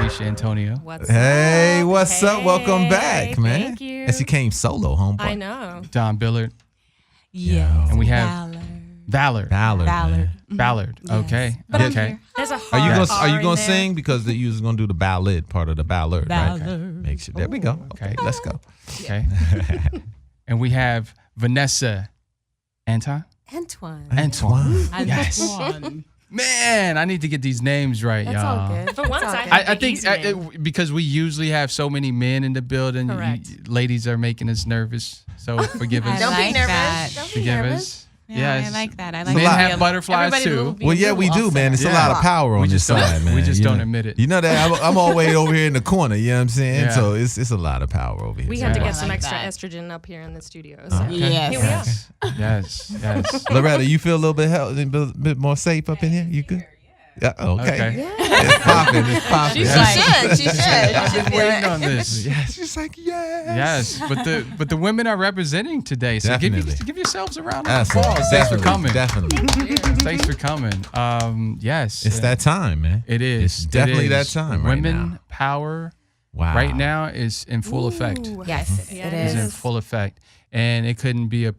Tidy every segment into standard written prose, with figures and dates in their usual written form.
Alicia Antonio. What's Hey, up? what's up? Welcome back, man. Thank you. And she came solo, homeboy. I know. Don Billard. Yes. And we have Ballard. Ballard. Ballard. Yes. Okay. But I'm Okay. here. There's a Are you hard gonna Are you R in gonna there. sing because you was gonna do the ballad part of the ballad? Right? Ballad. Make sure. There we go. Okay, let's go. Okay. And we have Vanessa Anton. Antoine. Antoine. Yes. Antoine. Man, I need to get these names right, That's y'all. all good. For once, I I have the think easy name. because we usually have so many men in the building, Correct. ladies are making us nervous. So forgive us. Don't be like nervous. that. Don't be Forgive nervous. us. Yeah, Yes. I like that. I Men like have that. butterflies, Everybody too. will be Well, yeah, a we little do, man. It's Yeah. a lot of power on We this just don't- side, man. we just You don't know? admit it. You know that I'm all way over here in the corner. You know what I'm saying? Yeah. So it's a lot of power over here. We So- have to Yeah. get some I like extra that. estrogen up here in the studio. So Okay. Yes. here we are. Yes. Yes. Yes. Loretta, you feel a little bit more safe up in here? You good? Yeah. Okay. Okay. It's popping. It's popping. She's Yeah. like, She should. I've been waiting on this. Yeah, she's like, yes. Yes, but the women are representing today, so Definitely. give yourselves a round of Absolutely. applause. Thanks for coming. Definitely. Thanks for coming. Yes, It's that time, man. It is. It's definitely It that is. time right Women now. power Wow. right now is in full effect. Ooh, Yes, yeah, it Is in is. full effect, and it couldn't be a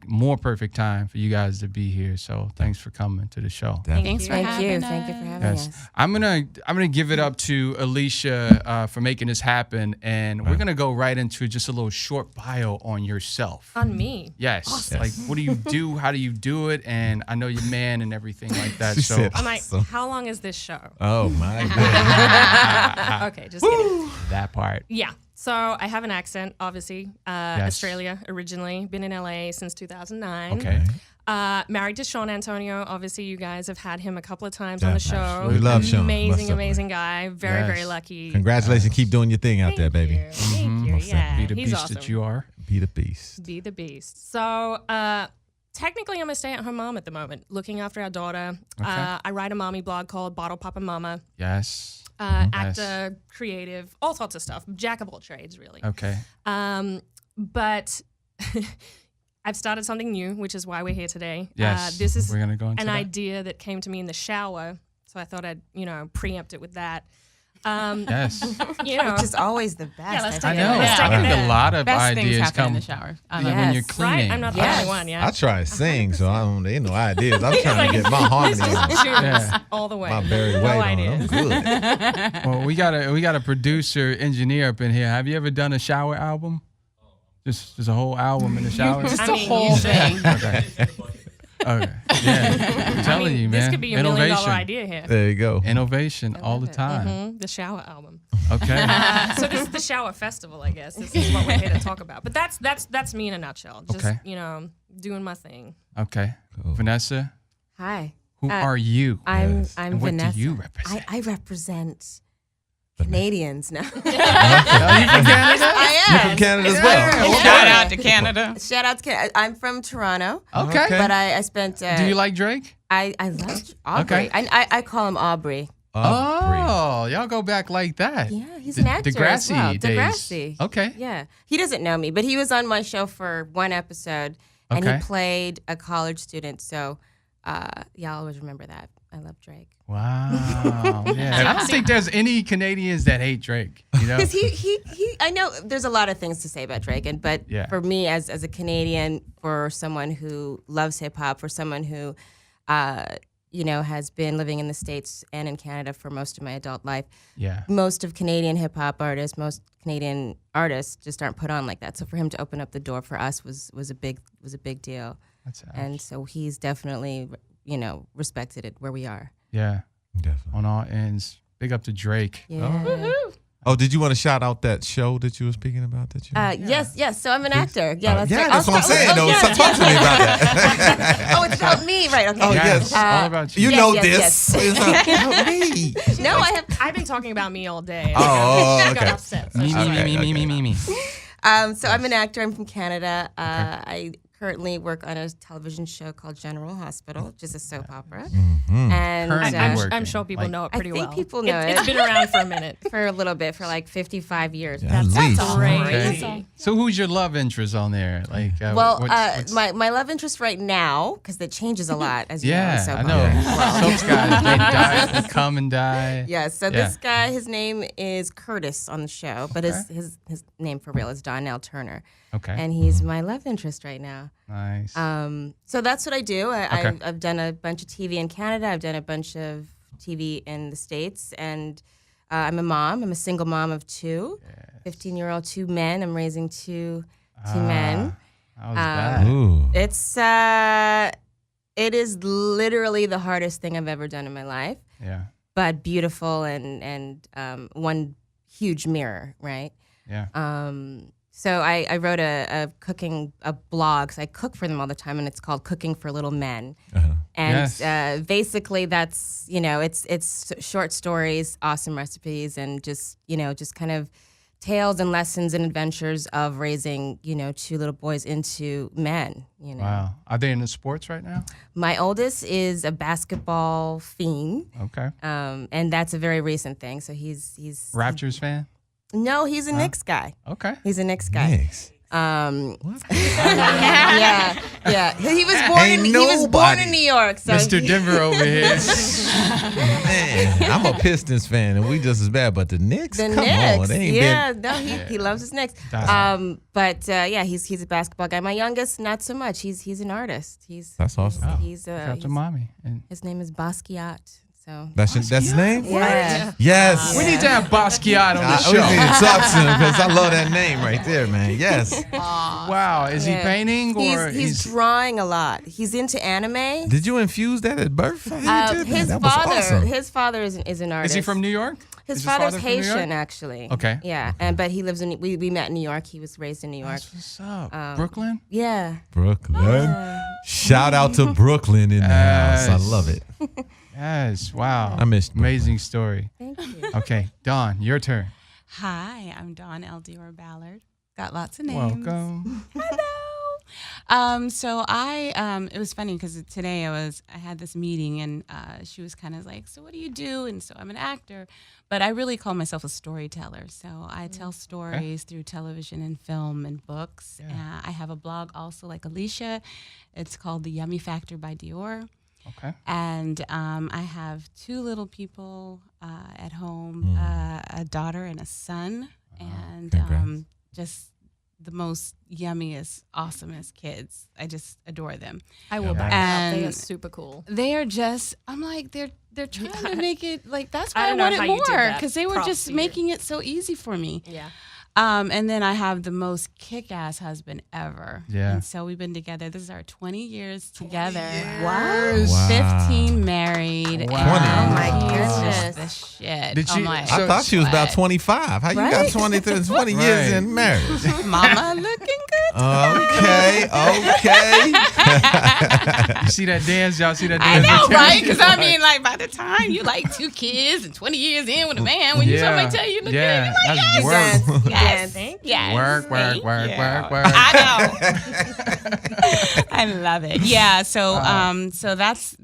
more perfect time for you guys to be here. So thanks for coming to the show. Thanks for Thank having us. Thank you for having Yes, us. I'm gonna give it up to Alicia for making this happen, and we're gonna go right into just a little short bio on yourself. On me. Yes, like what do you do? How do you do it? And I know you're man and everything like that. She So said- I'm like, Awesome. how long is this show? Oh my God. Okay, just kidding. that part. Yeah. So I have an accent, obviously. Yes. Australia originally. Been in LA since 2009. Okay. Married to Sean Antonio. Obviously, you guys have had him a couple of times on the show. Absolutely. We love Sean. What's Amazing, up, amazing guy. Very, very Yes. lucky. Congratulations. Keep doing your thing out there, Thank baby. you. Thank you. Yeah, Be the he's beast awesome. that you are. Be the beast. Be the beast. So, technically, I'm a stay-at-home mom at the moment, looking after our daughter. Okay. I write a mommy blog called Bottle Papa Mama. Yes. Actor, creative, all sorts of stuff. Jack of all trades, really. Okay. But I've started something new, which is why we're here today. Yes. This is We're gonna go into an that. idea that came to me in the shower, so I thought I'd, preempt it with that. Yes. Which is always the best. Yeah, let's I take it. know. Let's take I it think there. a lot of Best things ideas happen come in the shower. I when love you're it. cleaning. Right? I'm not the Yes. only one, yeah. I try to sing, so I don't ain't no ideas. I'm trying to get my harmony on. Tunes Yeah. all the way. My Barry No White on. ideas. I'm good. Well, we got a producer engineer up in here. Have you ever done a shower album? Just a whole album in the shower. I mean, whole you should. thing. Okay. Okay. Yeah. I'm telling you, man. This could be a $1 million idea here. There you go. Innovation all the time. The shower album. Okay. So this is the shower festival, I guess. This is what we're here to talk about. But that's me in a nutshell. Just Okay. doing my thing. Okay. Cool. Vanessa, Hi. who are you? I'm Yes. I'm And what Vanessa. do you represent? I represent Canadians now. Are you from Canada? I You're am. from Canada as well. Shout out to Canada. Shout out to Canada. I'm from Toronto, Okay. Okay. but I spent. Do you like Drake? I love Aubrey. Okay. I call him Aubrey. Oh, y'all go back like that. Yeah, he's an actor as Degrassi well. days. Degrassi. Okay. Yeah, he doesn't know me, but he was on my show for one episode, and Okay. he played a college student. So, y'all always remember that. I love Drake. Wow. Yeah. I don't think there's any Canadians that hate Drake. You know? Because he I know there's a lot of things to say about Drake, but Yeah. for me as a Canadian, for someone who loves hip hop, for someone who, has been living in the States and in Canada for most of my adult life, Yeah. most of Canadian hip hop artists, most Canadian artists just aren't put on like that. So for him to open up the door for us was a big deal, That's and so he's definitely respected it where we are. yeah. Definitely. On all ends. Big up to Drake. Yeah. Oh, did you want to shout out that show that you were speaking about? Yes. So I'm an actor. Yeah, That's what I'm saying. Though. yeah. Talk to me about that. Oh, it's about me, right? Okay. Oh, Yes. yes. All about you. You Yes, know yes, this. yes. It's about me. No, I have. I've been talking about me all day. Oh, I got okay. upset. So Me, sorry. me, me, me, me, me, me. So I'm an actor. I'm from Canada. I currently work on a television show called General Hospital, which is a soap opera. Mm-hmm. And Currently I'm sure people know it pretty well. I think people know It's it been around for a minute. for a little bit, for like 55 years. Yeah, at least. Crazy. Okay. So who's your love interest on there? Like, Well, what's- my love interest right now, because it changes a lot, as you know. yeah, soap I know. opera. Soap guys, they die, they come and die. Yeah, so this guy, his name is Curtis on the show, but his name for real is Donnell Turner. Okay. And he's my love interest right now. Nice. So that's what I do. Okay. I've done a bunch of TV in Canada. I've done a bunch of TV in the States. And I'm a mom. I'm a single mom of 2. 15-year-old, 2 men. I'm raising two men. How was that? Ooh. It is literally the hardest thing I've ever done in my life, Yeah. but beautiful and one huge mirror, right? Yeah. So I wrote a blog, because I cook for them all the time, and it's called Cooking for Little Men. Uh-huh. And basically that's, it's short stories, awesome recipes, and just kind of tales and lessons and adventures of raising, 2 little boys into men, Wow. Are they in the sports right now? My oldest is a basketball fiend, Okay. and that's a very recent thing. So he's Raptors fan? No, he's a Knicks guy. Okay. He's a Knicks guy. Thanks. Yeah. He was born in New York. So Mr. Denver over here. Man, I'm a Pistons fan, and we just as bad. But the Knicks, The come Knicks, on, they ain't he loves his Knicks. Die. But he's a basketball guy. My youngest, not so much. He's an artist. That's awesome. He's Shout out to mommy. And his name is Basquiat. So That's his name. yeah. Yes. we need to have Basquiat on the We show. need to talk to him because I love that name right there, man. Yes. Wow. Is he Yeah. painting or He's drawing a lot. He's into anime. Did you infuse that at birth? How you did that? His That was awesome. father is an artist. Is he from New York? His Is father's father from New York? Haitian, actually. Okay. Yeah, but he lives in. We met in New York. He was raised in New York. What's up? Brooklyn? Yeah. Brooklyn. Shout out to Brooklyn in the house. I love it. Yes. Wow. I missed Brooklyn. Amazing story. Thank you. Okay. Dawn, your turn. Hi, I'm Dawn Eldior Ballard. Got lots of names. Welcome. So it was funny because today I had this meeting and she was kind of like, so what do you do? And so I'm an actor, but I really call myself a storyteller. So I tell stories through television and film and books. Yeah. I have a blog also like Alicia. It's called The Yummy Factor by Dior. Okay. And I have 2 little people at home, a daughter and a son, and Congrats. just the most yummiest, awesomest kids. I just adore them. I will back it up. They are And super cool. They are just, I'm like, they're trying to make it, like, that's why I I, don't know wanted how you did more, that. because they were Props just to you. making it so easy for me. Yeah. And then I have the most kick-ass husband ever. Yeah. And so we've been together. This is our 20 years together. Wow. Wow. 15 married. Wow. Oh my Just the goodness. shit. Did I'm you- like, I thought she was about sweat. 25. How you got Right? 20 years Right. in marriage? Mama looking good. Okay. You see that dance? Y'all see that I dance? know, right? Because I mean, like, by the time you like 2 kids and 20 years in with a man, when you somebody tell you you look good, you're like, that's work. yes, Thank you. yes. Work, work, Thank work, you. work. I know. I love it. Yeah. So, so that's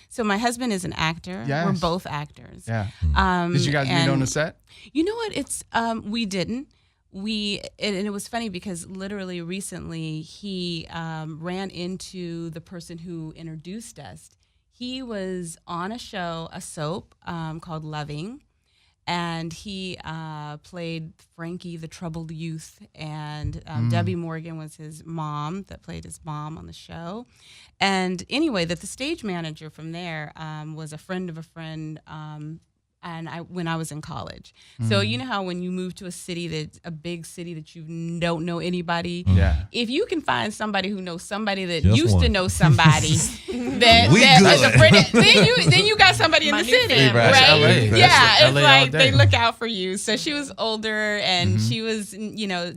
so my husband is an actor. Yes. We're both actors. Yeah. Um, Did you guys meet on the set? You know what? It's we didn't. And it was funny because literally recently he ran into the person who introduced us. He was on a show, a soap called Loving, and he played Frankie, the troubled youth, and Debbie Morgan was his mom that played his mom on the show. And anyway, that the stage manager from there was a friend of a friend. And when I was in college. So you know how when you move to a city that's a big city that you don't know anybody, Yeah. if you can find somebody who knows somebody that Just used to one. know somebody that We is good. a friend, then you got somebody in My the new city, family. right? That's LA. That's Yeah, it's LA all like day. they look out for you. So she was older and she was,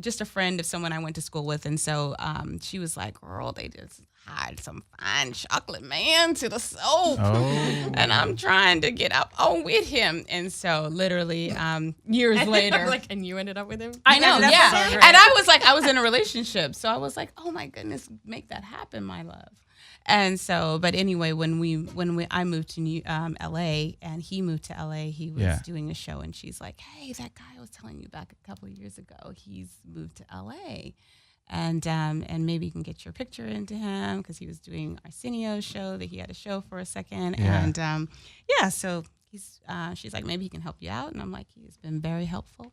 just a friend of someone I went to school with, and so she was like, "Girl, they just tied some fine chocolate man to the soap. Oh. And I'm trying to get up on with him. And so literally years later. Like, and you ended up with him? I know, That's yeah. so great. And I was like, I was in a relationship. So I was like, oh my goodness, make that happen, my love. And so, but anyway, I moved to LA and he moved to LA, he was doing a show and she's like, hey, that guy I was telling you about a couple of years ago, he's moved to LA. And maybe you can get your picture into him because he was doing Arsenio's show, that he had a show for a second. Yeah. And so she's like, maybe he can help you out. And I'm like, he's been very helpful.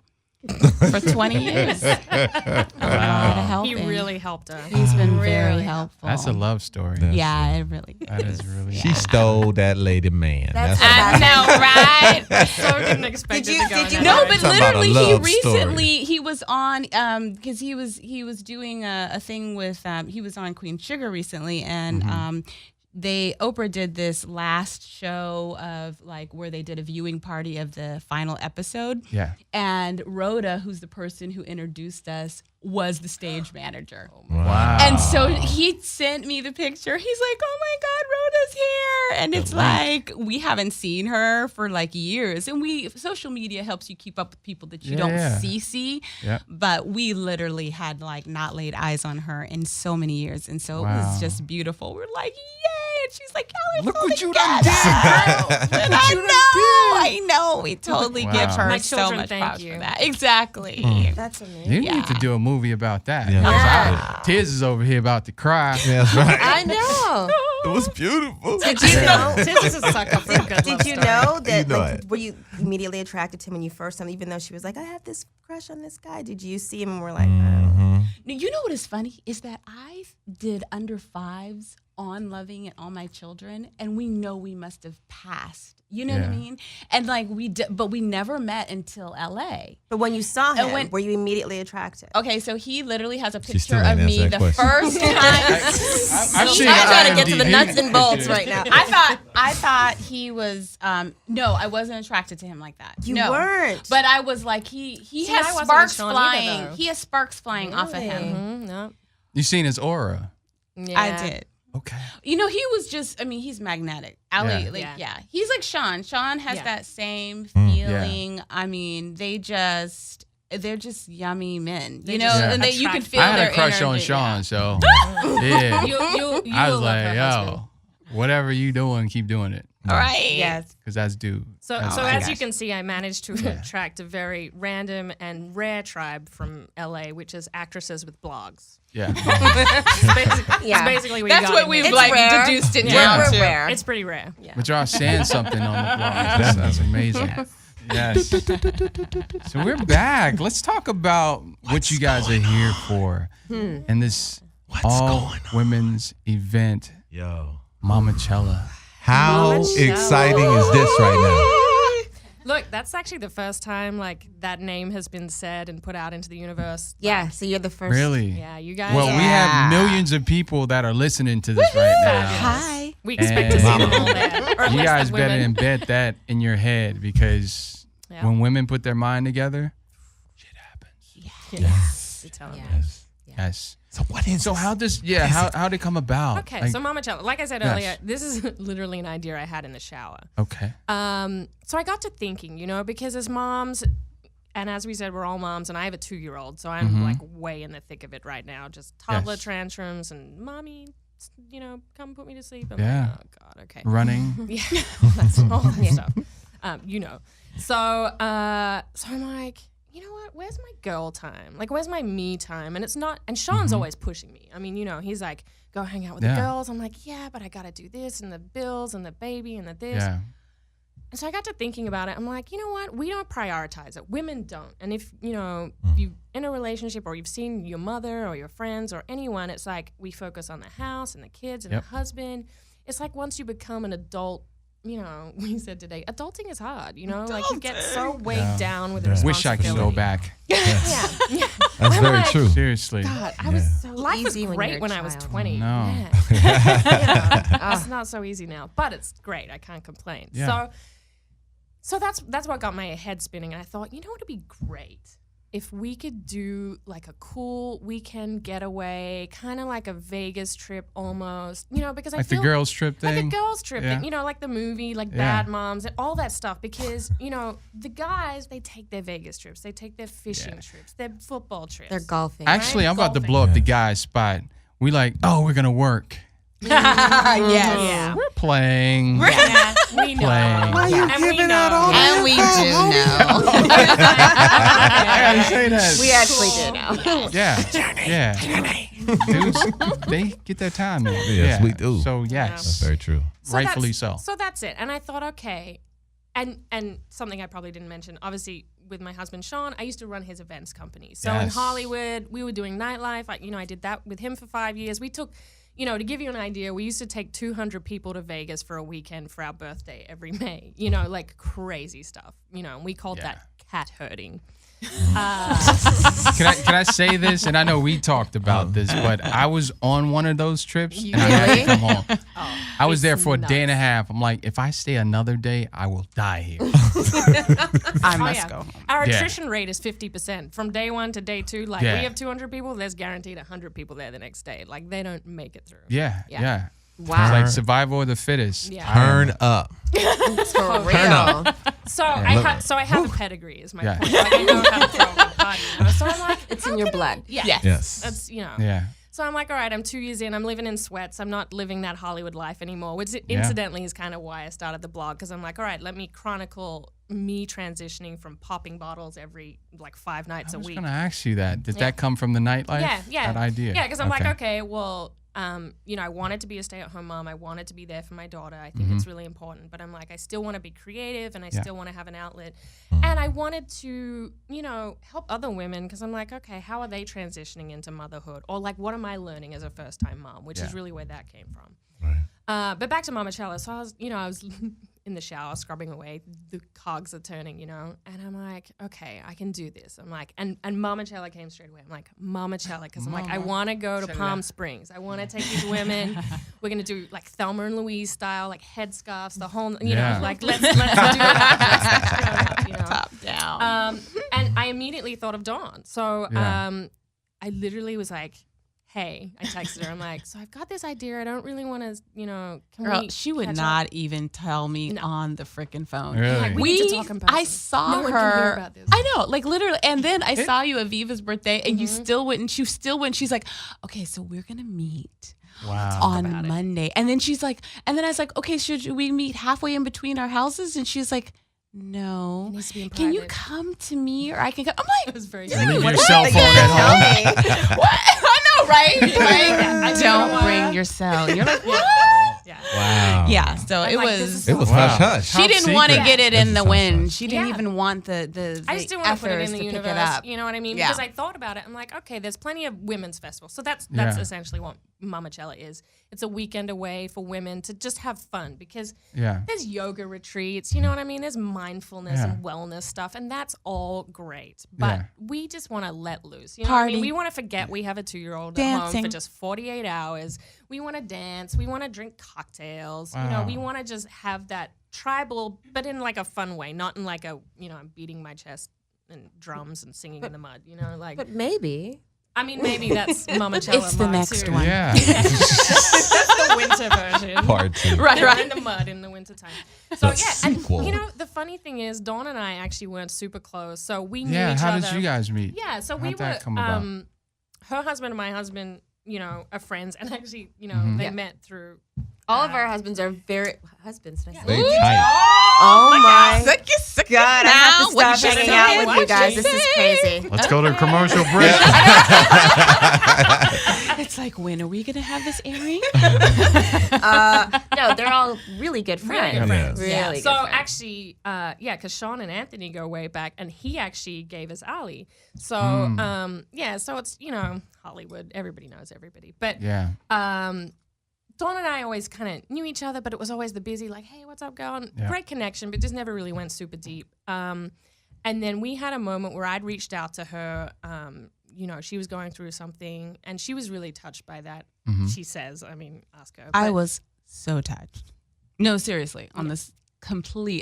For 20 years. He really helped her. He's been very helpful. That's a love story. Yeah, it really is. That is really. She stole that lady man. That's what I know, right? So didn't expect it to go in that No, direction. but Talking about a literally, love he was on because he was doing a thing with he was on Queen Sugar recently, and Oprah did this last show of like where they did a viewing party of the final episode. Yeah. And Rhoda, who's the person who introduced us, was the stage manager. Wow. And so he sent me the picture. He's like, oh my God, Rhoda's here. And it's like, we haven't seen her for like years. And social media helps you keep up with people that you don't see. Yeah. But we literally had like not laid eyes on her in so many years. And so it was just beautiful. We're like, yay. And she's like, y'all are Look so what you together. done did. And I know. We totally Wow. give her My so children much thank props you. for that. Exactly. That's amazing. You need to do a movie about that. Yeah. Yeah. Tiz is over here about to cry. Yeah, that's right. I know. It was beautiful. Did you know? Tiz is a sucker for a good love Did you story. know that? You know like, it. were you immediately attracted to him when you first saw him? Even though she was like, I have this crush on this guy. Did you see him and were like, oh. You know what is funny is that I did under fives on Loving and All My Children, and we know we must have passed. You know what I mean? And like but we never met until LA. But when you saw him, when- were you immediately attracted? Okay, so he literally has a still picture ain't of me answered the that question. first time. I've seen I'm trying to get to the IMDb nuts and bolts pictures. right now. I thought he was no, I wasn't attracted to him like that. You no. weren't. But I was like he I has wasn't sparks Sean either, flying. though. He has sparks flying off of him. Mhm, no. You seen his aura. Yeah. I did. Okay. You know, he was just, I mean, he's magnetic. Ali, Yeah. He's like Sean. Sean has Yeah. that same Yeah. feeling. I mean, they're just yummy men, you know, just and you can attract- feel I had their a crush on energy. Sean, so yeah. You I was will love like, her yo, husband. whatever you doing, keep doing it. All right. Yes. Because that's dude. So That's as dude. you can see, I managed to attract a very random and rare tribe from LA, which is actresses with blogs. Yeah. It's basically what you That's got what in we've there. like rare. deduced it Yeah. down We're to. rare. It's pretty rare. Yeah. But y'all saying something on the blog. That's amazing. Yes. So we're back. Let's talk about what you guys are here for in this all women's event, Yo. Mamachella. How Mamachella. exciting is this right Look, that's actually the first time like that name has been said and put out into the universe. Yeah. So you're the first. Really? Yeah, you guys. Well, we have millions of people that are listening to this right now. Hi. We expect to see them all there. Or at You least guys the better women. embed that in your head because Yeah. when women put their mind together, shit happens. Yes. Tell them. Yes. So what is So how does how did it come about? Okay, Like- so Mamachella, like I said Yes. earlier, this is literally an idea I had in the shower. Okay. So I got to thinking, you know, because as moms, and as we said, we're all moms, and I have a 2-year-old, so I'm like way in the thick of it right now. Just toddler Yes. tantrums and mommy, you know, come put me to sleep. I'm Yeah. like, oh God, okay. Running. Yeah, that's all that stuff. You know. So I'm like, you know what? Where's my girl time? Like, where's my me time? And it's not. And Sean's always pushing me. I mean, you know, he's like, go hang out with the Yeah. girls. I'm like, yeah, but I gotta do this and the bills and the baby and the this. Yeah. And so I got to thinking about it. I'm like, you know what? We don't prioritize it. Women don't. And if, you know, you're in a relationship or you've seen your mother or your friends or anyone, it's like we focus on the house and the kids and Yep. the husband. It's like once you become an adult, you know, we said today, adulting is hard, you know? Like you get so weighed down with the Wish I could go responsibility. back. Yeah. yeah. That's very like, true. Seriously. God, I was So life was easy when great you're a when I was child. 20. No. Man. Yeah. It's not so easy now, but it's great. I can't complain. Yeah. So that's what got my head spinning, and I thought, you know what would be great if we could do like a cool weekend getaway, kind of like a Vegas trip almost, because I Like feel the girls trip like thing. a girls trip, Yeah. like the movie, like Yeah. Bad Moms and all that stuff. Because the guys, they take their Vegas trips, they take their fishing trips, their football trips, They're golfing. Actually, right? I'm about to Golfing. blow up the guy's spot. We like, we're gonna work. Yes. We're playing. Yeah, we know. Playing. Why you and we giving know. out all that? And we do know. I gotta say that. We actually do know. Yeah. Dudes, they get their time in. Yes, we do. So That's yes, very true. rightfully so. So that's it. And I thought, okay, and something I probably didn't mention, obviously with my husband Sean, I used to run his events company. So in Yes. Hollywood, we were doing nightlife. I did that with him for 5 years. We took, to give you an idea, we used to take 200 people to Vegas for a weekend for our birthday every May. Like crazy stuff. And we called that cat herding. Can I say this? And I know we talked about this, but I was on one of those trips and I had to come home. I was there for a day and a half. I'm like, if I stay another day, I will die here. I must go home. Our Yeah. attrition rate is 50%. From day 1 to day 2, like Yeah. we have 200 people, there's guaranteed 100 people there the next day. Like they don't make it through. Yeah. Yeah. Wow. It's like survival of the fittest. Yeah. Turn up. For real. Turn up. So I have a pedigree is my Yeah. point. Like I know how to throw a good party. So I'm like, It's in your blood. yeah. Yes. That's Yeah. So I'm like, all right, I'm 2 years in. I'm living in sweats. I'm not living that Hollywood life anymore, which incidentally is kind of why I started the blog, because I'm like, all right, let me chronicle me transitioning from popping bottles every 5 nights I a was week. going to ask you that. Did that come from the nightlife? Yeah. That idea? Yeah, because I'm like, okay, well, I wanted to be a stay-at-home mom. I wanted to be there for my daughter. I think it's really important. But I'm like, I still want to be creative and I still want to have an outlet. And I wanted to, help other women because I'm like, okay, how are they transitioning into motherhood? Or what am I learning as a first-time mom, which is really where that came from. Right. But back to Mamachella. So I was in the shower scrubbing away. The cogs are turning, and I'm like, okay, I can do this. I'm like, and Mamachella came straight away. I'm like, Mamachella, because I'm like, I want to go to Palm Springs. I want to take these women. We're gonna do Thelma and Louise style, headscarves, the whole, let's do that. Top down. And I immediately thought of Dawn. So I literally was like, hey, I texted her. I'm like, so I've got this idea. I don't really want to, can Girl, we she would catch not up? even tell me on the freaking phone. Really? Like, we need to talk in person. I saw No one her. can hear about this. I know, literally. And then I saw you at Viva's birthday, and you still wouldn't. You still wouldn't. She's like, okay, so we're gonna meet Wow. on Monday. And then she's like, and then I was like, okay, should we meet halfway in between our houses? And she's like, no. It needs to be in Can you private. come to me, or I can come? I'm It like, was very Leave what your cell phone at home. what? I know, right? Like, I don't know. bring your cell. You're like, what? Yeah. Wow. Yeah. So I'm it like, this was. is It was Wow. hush hush. She Top didn't want to secret. get it in This the is wind. awesome. She didn't Yeah. even want the I just didn't want to put it efforts in the to pick universe. it up. You know what I mean? Yeah. Because I thought about it. I'm like, okay, there's plenty of women's festivals. So that's Yeah. essentially what Mamachella is. It's a weekend away for women to just have fun because Yeah. there's yoga retreats, you know what I mean? There's mindfulness Yeah. and wellness stuff, and that's all great. But Yeah. we just want to let loose. You know what I mean? Party. We want to forget we have a 2-year-old at home Dancing. for just 48 hours. We want to dance. We want to drink cocktails. Wow. We want to just have that tribal, but in a fun way, not in I'm beating my chest and drums and singing in the mud, But maybe. I mean, maybe that's Mamachella. It's the vibe next too. one. Yeah. That's the winter version. Part two. Right. In the mud in the wintertime. So The sequel. and the funny thing is, Dawn and I actually weren't super close, so we knew Yeah. each How other. did you guys meet? Yeah, so we How'd that come were. about? Her husband and my husband, are friends, and actually, Mm-hmm. they met through. All of our husbands are very husbands. Did I say They that? tight. Oh my Suck God! I have to What stop did you hanging say? out with you What'd guys. you This is say? crazy. Let's go to a commercial break. It's like, when are we gonna have this airing? No, they're all really good friends. good friends. Really Yeah. good So friends. actually, because Sean and Anthony go way back, and he actually gave us Ali. So, so it's Hollywood. Everybody knows everybody, but Yeah. Dawn and I always kind of knew each other, but it was always the busy, hey, what's up, girl? And Yeah. great connection, but just never really went super deep. And then we had a moment where I'd reached out to her. She was going through something, and she was really touched by that. She says, ask her. I But- was so touched. No, seriously, on this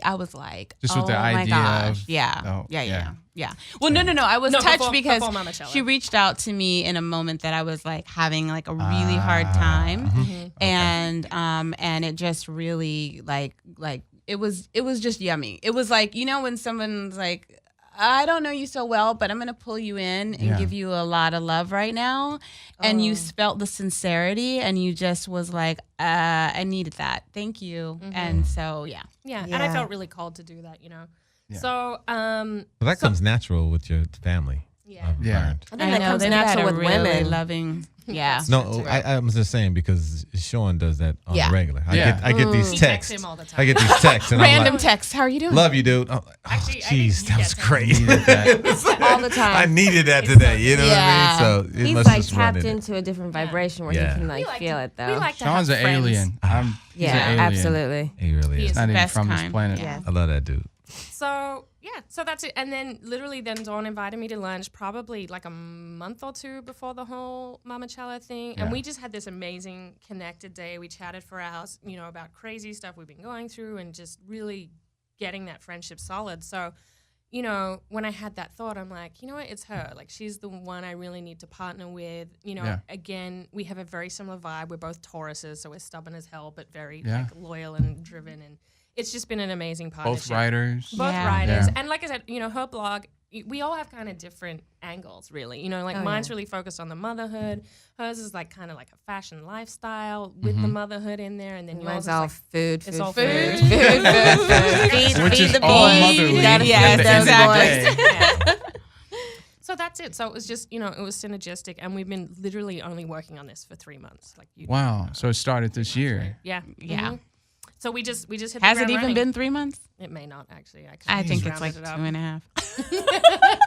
I was like, Just oh with the my idea gosh. of- Yeah. oh, Yeah. yeah. Well, no. I was touched before because Mamachella. she reached out to me in a moment that I was like having like a really hard time. And it just really like it was just yummy. It was like, when someone's like, I don't know you so well, but I'm going to pull you in and give you a lot of love right now. And you felt the sincerity and you just was like, I needed that. Thank you. And so, yeah. Yeah, and I felt really called to do that, Yeah. So, Well, that comes natural with your family. Yeah. I've Yeah. learned. I think that comes natural with really women. loving. Yeah. No, I was just saying because Sean does that on Yeah. the regular. I Yeah. get these He texts. texts him all the time. I get these texts and Random I'm like, texts. How are you doing? love you, dude. Oh, Actually, I jeez, think that he was gets great. Needed that. All the time. I needed that today. You know Yeah. what I mean? So it He's must like just run tapped in it. into a different vibration where Yeah. he can We like like feel to- it though. We like to Sean's have an friends. alien. He's yeah, an alien. absolutely. He really He is. is. Not even Best from this kind. planet. Yeah. I love that dude. So so that's it. And then literally then Dawn invited me to lunch probably like a month or two before the whole Mamachella thing. Yeah. And we just had this amazing connected day. We chatted for hours, about crazy stuff we've been going through and just really getting that friendship solid. So, when I had that thought, I'm like, you know what, it's her. Like she's the one I really need to partner with. Yeah. Again, we have a very similar vibe. We're both Tauruses, so we're stubborn as hell, but very Yeah. like loyal and driven, and it's just been an amazing partnership. Both writers. Both Yeah. writers. Yeah. And like I said, her blog, we all have kind of different angles, really. Mine's really focused on the motherhood. Hers is like kind of like a fashion lifestyle with the motherhood in there. And then yours Mine's is all like, food, it's food, all food, food. Feed, Which feed is the all bees. motherly. You gotta Yes, feed At those the end of the boys. day. So that's it. So it was just, it was synergistic. And we've been literally only working on this for 3 months. Like you Wow. So it started this year. Yeah. Yeah. So we just hit the Has it ground even running. been 3 months? It may not actually. I think just it's like rounded it up. 2.5.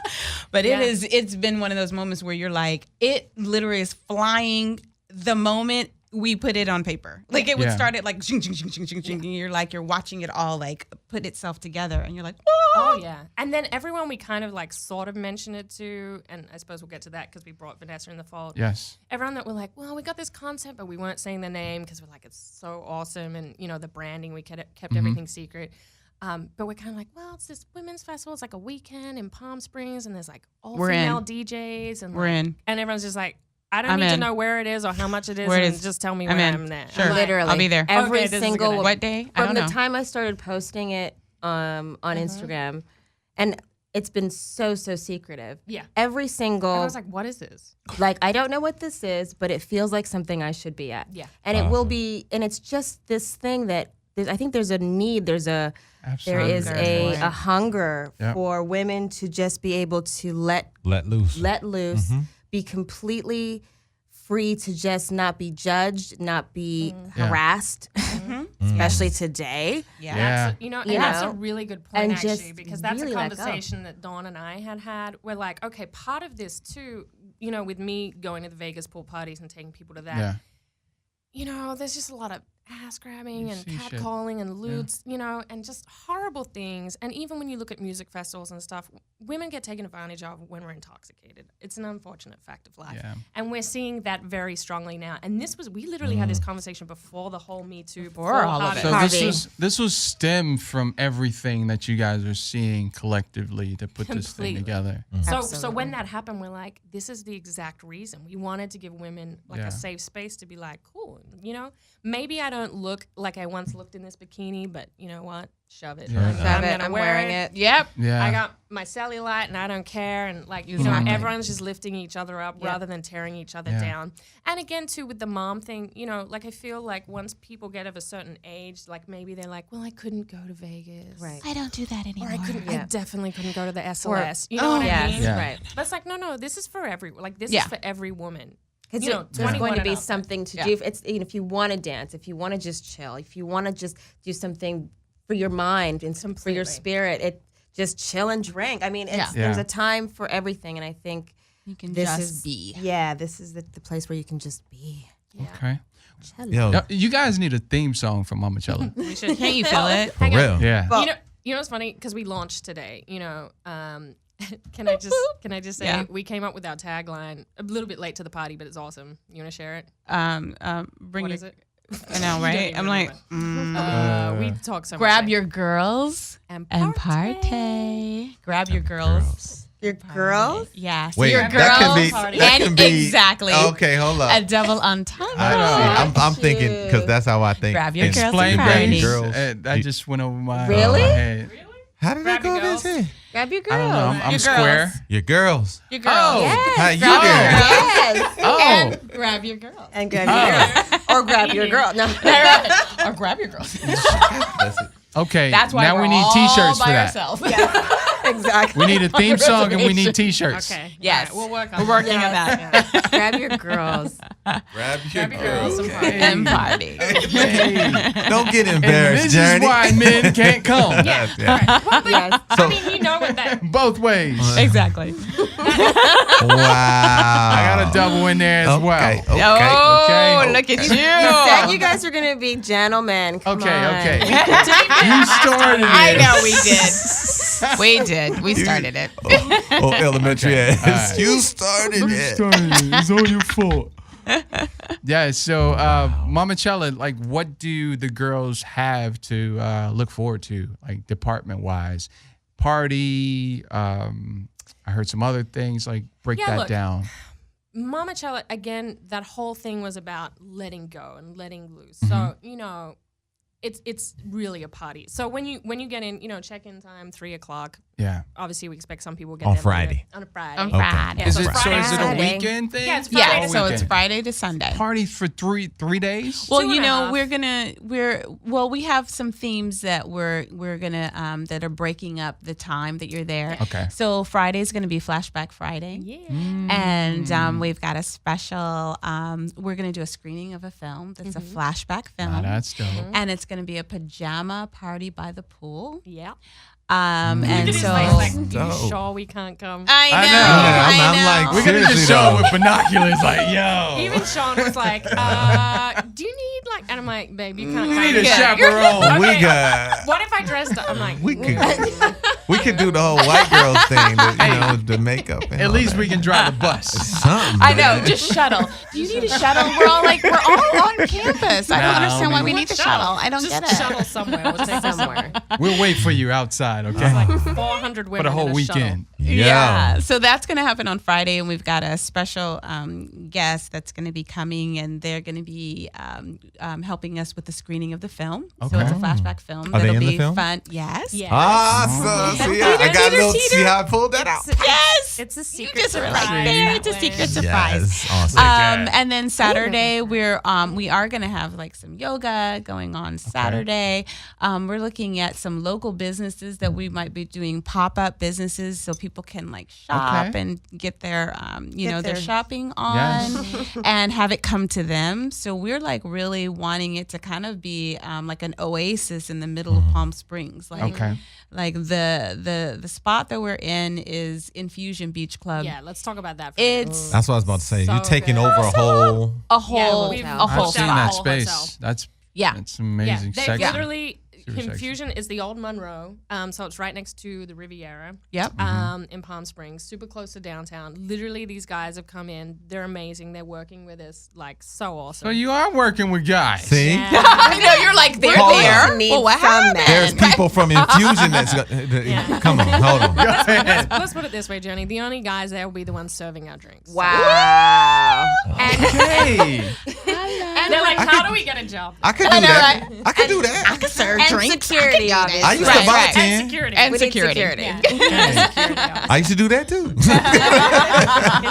But Yeah. it's been one of those moments where you're like, it literally is flying the moment we put it on paper. Like it would Yeah. start at like zing, zing, zing, zing, zing, zing, and you're watching it all like put itself together and you're like, Oh yeah, and then everyone we kind of like sort of mentioned it to, and I suppose we'll get to that because we brought Vanessa in the fold. Yes. Everyone that were like, well, we got this concept, but we weren't saying the name because we're like, it's so awesome, and the branding, we kept everything secret. But we're kind of like, well, it's this women's festival. It's like a weekend in Palm Springs, and there's like all We're female in. DJs, and We're in. and everyone's just like, I don't I'm need to in. know where it is or how much it is, Where it and is. just tell me I'm when in. I'm there. Sure. I'm like, Literally, I'll be there. Every Okay, this is a good single idea. what day? I from don't the know. time I started posting it on Instagram, and it's been so secretive. Yeah. Every And single I was like, what is this? like I don't know what this is, but it feels like something I should be at. Yeah. And it will be, and it's just this thing that I think there's a need. There Absolutely. is a hunger Yep. for women to just be able to let Let loose. be completely free to just not be judged, not be Yeah. harassed, especially today. Yeah. Yeah. And that's a really good point, And actually, just because that's really a let go. conversation that Dawn and I had. We're like, okay, part of this too, with me going to the Vegas pool parties and taking people to that, Yeah. there's just a lot of ass grabbing You and see shit. catcalling and lewds, and just horrible things. And even when you look at music festivals and stuff, women get taken advantage of when we're intoxicated. It's an unfortunate fact of life. Yeah. And we're seeing that very strongly now. And we literally had this conversation before the whole Me Too, Before all of Harvey. it. So Harvey. this was stemmed from everything that you guys are seeing collectively to put this thing Completely. together. So when that happened, we're like, this is the exact reason. We wanted to give women like Yeah. a safe space to be like, cool, maybe I don't look like I once looked in this bikini, but you know what? Shove it. Yeah. I'm Shove it. gonna I'm wear wearing it. Yep. Yeah. I got my cellulite and I don't care. And like, Exactly. everyone's just lifting each other up rather than tearing each other Yeah. down. And again, too, with the mom thing, like I feel like once people get of a certain age, like maybe they're like, well, I couldn't go to Vegas. Right. I don't do that anymore. Or I couldn't, I Yeah. definitely couldn't go to the SLS. You know what I Yes, mean? Yeah. right. But it's like, no, this is for this Yeah. is for every woman. Because You know, there's 21 going to be and up. something to Yeah. do. If it's if you want to dance, if you want to just chill, if you want to just do something for your mind and some for your Completely. spirit, it just chill and drink. I mean, Yeah. there's Yeah. a time for everything, and I think You can this just is be. Yeah, this is the place where you can just be. Okay. Yo, You guys need a theme song for Mamachella. We should. Can't you feel it? for real. Yeah. You know what's funny? Because we launched today. Can I just say Yeah. we came up with our tagline a little bit late to the party, but it's awesome. You want to share it? Bring What your is it? I know, right? I'm like, we talk so much. grab like, your girls and and party. Grab your girls. Your girls? Yeah. So Wait, your that girls can be. party. That can be exactly. Okay, hold up. A double entendre. I'm thinking because that's how I think. Grab your girls and Explain, party. baby. Girls. That just went over my Really? head. How did that Grab your go this girls. here? Grab your girls. I don't know. I'm Your square. girls. Your girls. Your girls. Oh. Yes. How you Grab your doing? girls. Yes. Oh. And grab your girls. And grab your girl. Or grab your girl. No. Or grab your girls. That's it. Okay. That's why now we're we need all T-shirts by for that. ourselves. Exactly. We need a theme song and we need T-shirts. Okay. Yes. All right, we'll work on We're working on that. Grab your girls. Grab your girls and party. And party. Don't get And embarrassed, this Journey. is why men can't come. Yeah. Yeah. Yes. I mean, you know what that. Both ways. Exactly. Wow. I got a double in there as well. Okay. Okay. Oh, Okay. look at You said you guys were going to be gentlemen. Come Okay, on. okay. You started it. I know we did. We did. We started it. Oh, elementary ass. All right. You started it. It's all your fault. Yeah, so Mamachella, like, what do the girls have to look forward to, like, department-wise? Party, I heard some other things, like, break Yeah, that look. down. Mamachella, again, that whole thing was about letting go and letting loose. Mm-hmm. So, you know, it's really a party. So when you get in, you know, check-in time 3:00. Yeah. Obviously, we expect some people get On there Friday. later. On a Friday. On Friday. Yeah, Is so it Friday, is it a Saturday. weekend thing? Yeah, it's Yeah, Friday. so it's weekend. Friday to Sunday. Party for three days? Well, 2.5. you know, we have some themes that we're gonna that are breaking up the time that you're there. Okay. So Friday's gonna be Flashback Friday. Yeah. And we've got a special. We're gonna do a screening of a film that's a flashback film, Nah, that's dope. and it's gonna be a pajama party by the pool. Yeah. And Look at so his face, like, dope. you sure we can't come? I know. know. I'm I know. like, We're going to just seriously, show though. with binoculars, like, yo. Even Sean was like, do you need, like, and I'm like, babe, you can't We come. need a Yeah. chaperone. We Okay. got. What if I dressed up? I'm like, We could do the whole white girls thing, the makeup. And At all least that. we can drive the bus. Something. I know, just shuttle. Do you need a shuttle? We're all on campus. I don't Nah, understand why we we need the shuttle. I don't just get it. shuttle somewhere. We'll take us somewhere. We'll wait for you outside, okay? Like 400 For women the whole in a weekend. Yeah. So that's going to happen on Friday, and we've got a special guest that's going to be coming, and they're going to be helping us with the screening of the film. So Okay. it's a flashback film. Are they That'll in the be film? fun. Yes. Yeah. Awesome. See, I got a little. See how I pulled that out. Yes. It's a You secret just were surprise. right there. that It's a way. secret surprise. Yes, awesome. And then Saturday we are gonna have like some yoga going on Saturday. We're looking at some local businesses that we might be doing pop-up businesses so people can like shop Okay. and get their their their- shopping on Yes. and have it come to them. So we're like really wanting it to kind of be like an oasis in the middle of Palm Springs. Like Okay. like the spot that we're in is Infusion Beach Club. Yeah, let's talk about that. For a minute. It's That's what I was about to say. So You're taking good. over a whole. a whole we've- a I've whole I've seen spot. that Whole space. hotel. Yeah. That's amazing. they Section. literally Super sexy. Infusion is the old Monroe, so it's right next to the Riviera. Yep. In Palm Springs, super close to downtown. Literally, these guys have come in. They're amazing. They're working with us, like so awesome. So you are working with guys. See, Yeah. I know you're like they're Hold there. on. Need Well, what some happened? men. there's people from Infusion that's. Come on, hold on. Let's put it this way, Journey. The only guys there will be the ones serving our drinks. Wow. Hey. And they're like, how do we get a job? I could do that. I could do that. I could serve And drinks. security, obviously. I used to Right, right. And bartend. security. And We need security. security. Yeah. Security, yeah. I used to do that too. He's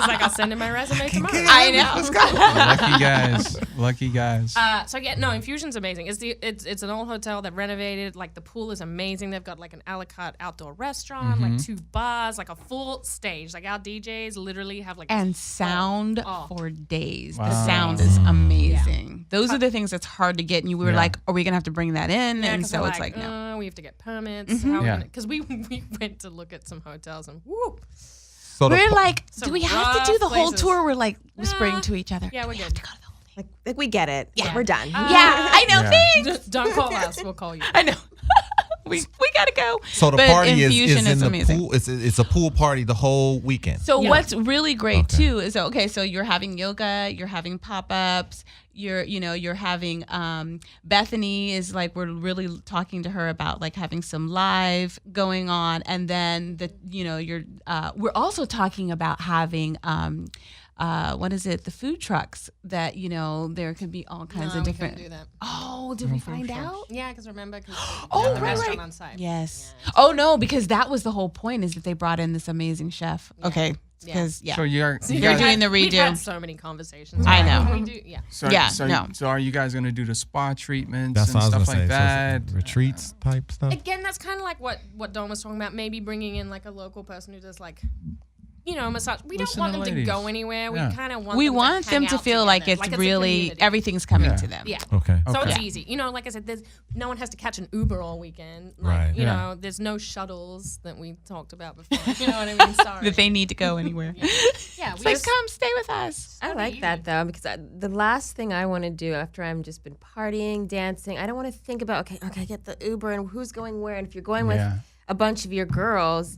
like, I'll send in my resume tomorrow. I know. Let's go. Lucky guys. Lucky guys. So yeah, no, Infusion's amazing. It's an old hotel that renovated. Like the pool is amazing. They've got like an a la carte outdoor restaurant, like 2 bars, like a full stage. Like our DJs literally have like And sound Oh. for days. Wow. The sound is amazing. Those are the things that's hard to get. And we were Yeah. like, are we going to have to bring that in? Yeah, and 'cause so they're it's like, no. we have to get permits. How are we Yeah. gonna? Because we went to look at some hotels and whoop. So the We're po- like, Some do we have to do the rough whole places. tour? We're like whispering Nah. to each other. Yeah, we're We have good. to go to the whole thing. Like we get it. Yeah. We're done. Yeah, I know. Yeah. Thanks. Just don't call us. We'll call you. I know. we gotta go. So the But party is Infusion in the amazing. pool. It's a pool party the whole weekend. So what's really great too is so you're having yoga, you're having pop-ups, you're having Bethany is like, we're really talking to her about like having some live going on, and then we're also talking about having the food trucks that there could be all kinds of different. We couldn't do that. Oh, did we find out? Yeah, because remember, the right, restaurant right. on site. Yes. Yeah. Oh no, because that was the whole point, is that they brought in this amazing chef. Okay. Because So you're doing the We've redo. had so many conversations. I know. We do, yeah. So are you guys gonna do the spa treatments That's and what I was stuff gonna like say. that? So retreats type stuff. Again, that's kind of like what Dawn was talking about. Maybe bringing in like a local person who does like, massage. We Listen don't to want them to ladies. go anywhere. Yeah. We kind of want. We them want to them hang to out feel like together, it's a really community. everything's coming Yeah. to them. Yeah. Okay. So Okay. it's easy. Like I said, no one has to catch an Uber all weekend. Right. There's no shuttles that we talked about before. You know what I mean? Sorry. That they need to go anywhere. Yeah, It's like, come stay with us. I like that though, because the last thing I want to do after I'm just been partying, dancing, I don't want to think about okay, get the Uber and who's going where, and if you're going with a bunch of your girls,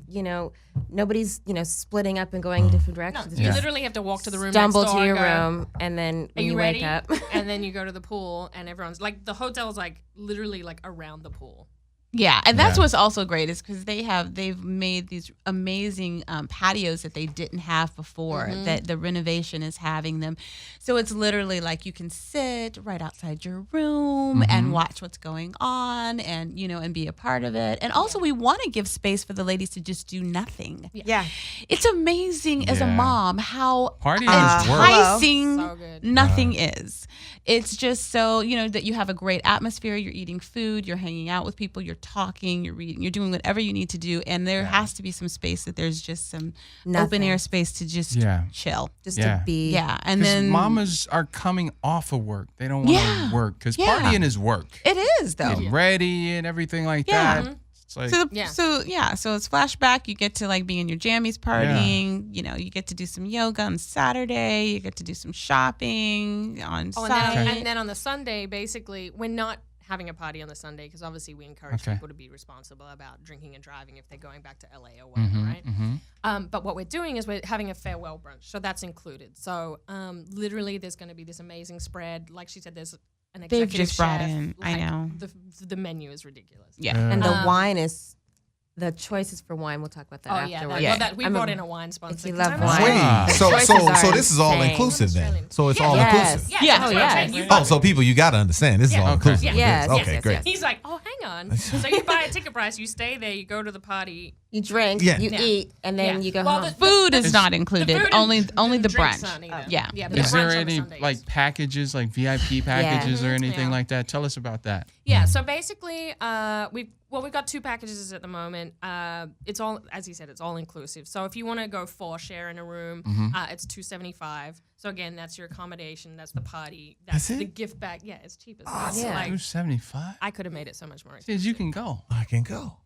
nobody's splitting up and going different directions. No, you literally have to walk to the room. Stumble next door to your and go, room, and then when Are you ready? wake up, And then you go to the pool, and everyone's like, the hotel's like literally like around the pool. Yeah, and that's what's also great is because they've made these amazing patios that they didn't have before. That the renovation is having them, so it's literally like you can sit right outside your room and watch what's going on, and and be a part of it. And also, we want to give space for the ladies to just do nothing. yeah, It's amazing as a mom how Partying is work. enticing So good. nothing is. It's just so that you have a great atmosphere. You're eating food, you're hanging out with people, you're talking, you're reading, you're doing whatever you need to do, and there has to be some space that there's just some open air space to just chill. just to be. Yeah, and Because then mamas are coming off of work. They don't want to work because partying is work. it is though. Getting ready and everything like Yeah. that. It's like, So it's flashback. You get to like be in your jammies partying. You get to do some yoga on Saturday. You get to do some shopping on Saturday. And then on the Sunday, basically, we're not having a party on the Sunday because obviously we encourage people to be responsible about drinking and driving if they're going back to LA or whatever, right? But what we're doing is we're having a farewell brunch, so that's included. So literally, there's going to be this amazing spread. Like she said, there's an executive They've just brought chef. in. I Like, know. The menu is ridiculous. Yeah. And the wine is, the choices for wine. We'll talk about that Oh yeah, afterwards. we brought in a wine sponsor. you 'cause love I'm wine. Wow. Wait, so choices so are so this is all insane. inclusive then. So it's all Yes. inclusive. Yeah, Yeah, that's oh, what I'm yes. saying. You Oh, got- so people, you gotta understand this is all inclusive. Yeah. Yes, Okay, yes, great. yes. He's like, oh, hang on. So you buy a ticket price, you stay there, you go to the party. You drink, Yeah. you Yeah. eat, and then Yeah. you go Well, home. Food is not The included. food Only and the drinks brunch. aren't either. Yeah. Yeah, but the is there brunch on the any Sunday like is- packages, like VIP packages or anything like that? Tell us about that. Yeah, so basically, we've got 2 packages at the moment. It's all, as he said, it's all inclusive. So if you want to go 4 share in a room, it's $275. So again, that's your accommodation, that's the party, that's That's the it? gift bag. Yeah, it's cheap as well. Yeah. Like, $275. I could have made it so much more expensive. Says you can go. I can go.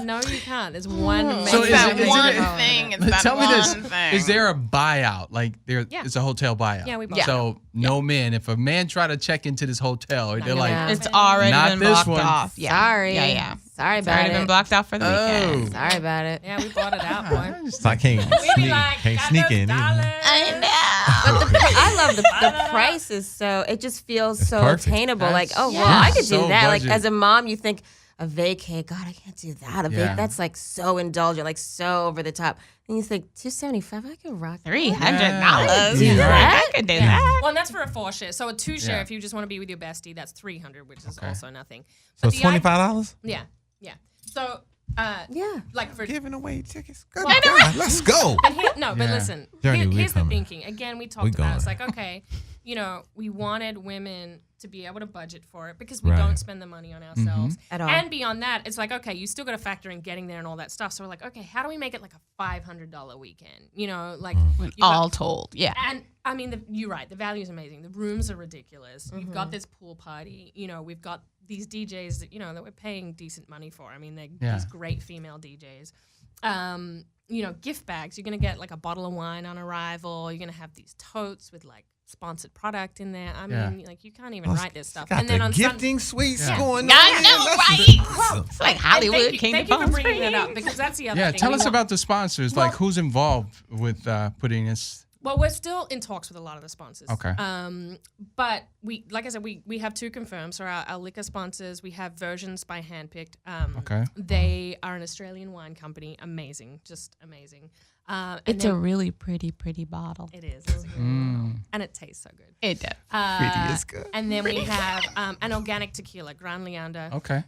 No, you can't. There's one. So main is thing. it- one is it- thing. It's that Tell me this: one thing. is there a buyout? Like it's a hotel buyout. Yeah, we bought So no man. If a man try to check into this hotel, they're gonna like, happen. It's already Not been this blocked one. off. Yeah. Sorry. Yeah. Sorry It's about already been it. blocked off for the weekend. Sorry about it. Yeah, we bought it out, boy. So I can't We be sneak, like, can't got sneak those in. dollars. I love the prices, so it just feels so perfect. attainable. That's- like, oh, well, Yeah. I could So do that. budget. Like, as a mom, you think a vacay, God, I can't do that. A Yeah. vacay, that's like so indulgent, like so over the top. And you think $275, I could rock that. $300. Yeah. that. I could do that. Well, and that's for a 4 share. So a 2 share, Yeah. if you just want to be with your bestie, that's $300, which is also nothing. So But it's the i- $25? Yeah. So, Yeah. like for Giving away tickets. Good Well, God, let's go. But but Yeah. listen, Journey, we here's the coming. thinking. Again, we We talked about it. It's going. like, okay, we wanted women to be able to budget for it because we Right. don't spend the money on ourselves. At all. And beyond that, it's like, okay, you still got to factor in getting there and all that stuff. So we're like, okay, how do we make it like a $500 weekend? Like you got- All told. Yeah. and I mean, you're right. The value is amazing. The rooms are ridiculous. You've got this pool party. We've got these DJs that, that we're paying decent money for. I mean, they're these great female DJs. Gift bags. You're going to get like a bottle of wine on arrival. You're going to have these totes with like sponsored product in there. I mean, like you can't even write this stuff. Got and then the on gifting suites going on. I know, right? It's like Hollywood came Thank you for bringing it up because that's the other thing. Yeah, tell us about the sponsors. Like who's involved with putting this? Well, we're still in talks with a lot of the sponsors. Okay. But like I said, we have 2 confirmed. So our liquor sponsors, we have Versions by Handpicked. Okay. They are an Australian wine company. Amazing, just amazing. It's a really pretty bottle. It is. It's really and it tastes so good. It does. Pretty is good. And then we have an organic tequila, Gran Leander. Okay.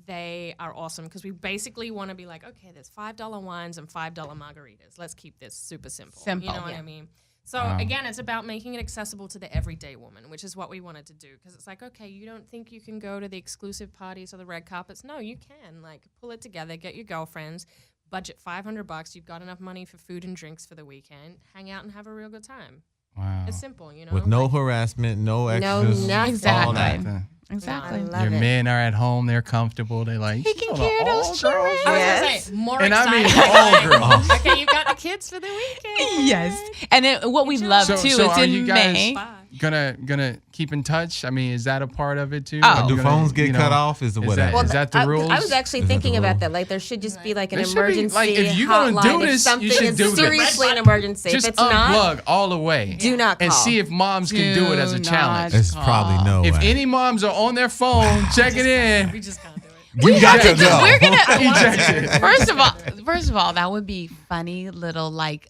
They are awesome because we basically want to be like, okay, there's $5 wines and $5 margaritas. Let's keep this super simple. You know what I mean? So again, it's about making it accessible to the everyday woman, which is what we wanted to do. Because it's like, okay, you don't think you can go to the exclusive parties or the red carpets? No, you can. Like, pull it together, get your girlfriends, budget $500. You've got enough money for food and drinks for the weekend. Hang out and have a real good time. Wow. It's simple, With no harassment, no extras. nothing. all that. Exactly. Your men are at home, they're comfortable, they like Taking care of those children. I was going to say, more And I exciting. mean all girls. Okay, you've got the kids for the weekend. Yes. And what we love too is are in you guys May. gonna keep in touch? I mean, is that a part of it too? Oh. Are you Do gonna, phones get cut off? Is the whatever? Is that the rules? I was actually Is that thinking the about rule? that. Like, there should just be like an There should be, emergency like, if you're gonna do hotline. this, If something you should is do this. seriously an emergency. Just if it's not, unplug all the way. do not call. And see if moms can do it as a Do challenge. not It's probably no If way. any moms are on their phone checking in, We just can't do it. we got to go. We're gonna ejected. First of all, that would be funny little like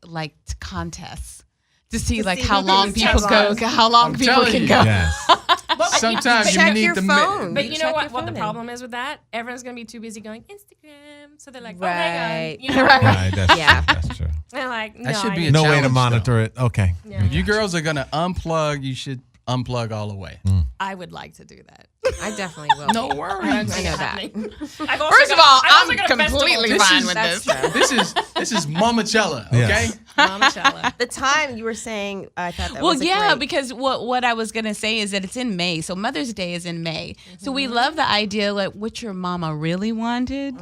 contests to see like see how who long can people check go, how long I'm people telling can you. go. Yes. Sometimes you check need your the phone. But you know Check what? your What the phone. problem is with that? Everyone's gonna be too busy going Instagram, so they're like, oh, Right. hang on, you know, Right, that's Yeah. true. That's true. they're like, no, That should be I- a No way to challenge, monitor it. Okay. Yeah. If you girls are gonna unplug, you should unplug all the way. I would like to do that. I definitely will. No I don't worries. see I know it that. happening. First of all, I'm completely This fine is- with That's this. true. This is Mamachella, okay? Yes. Mamachella. The time you were saying, I thought that Well, was yeah, great. because what I was gonna say is that it's in May, so Mother's Day is in May. So we love the idea like what your mama really wanted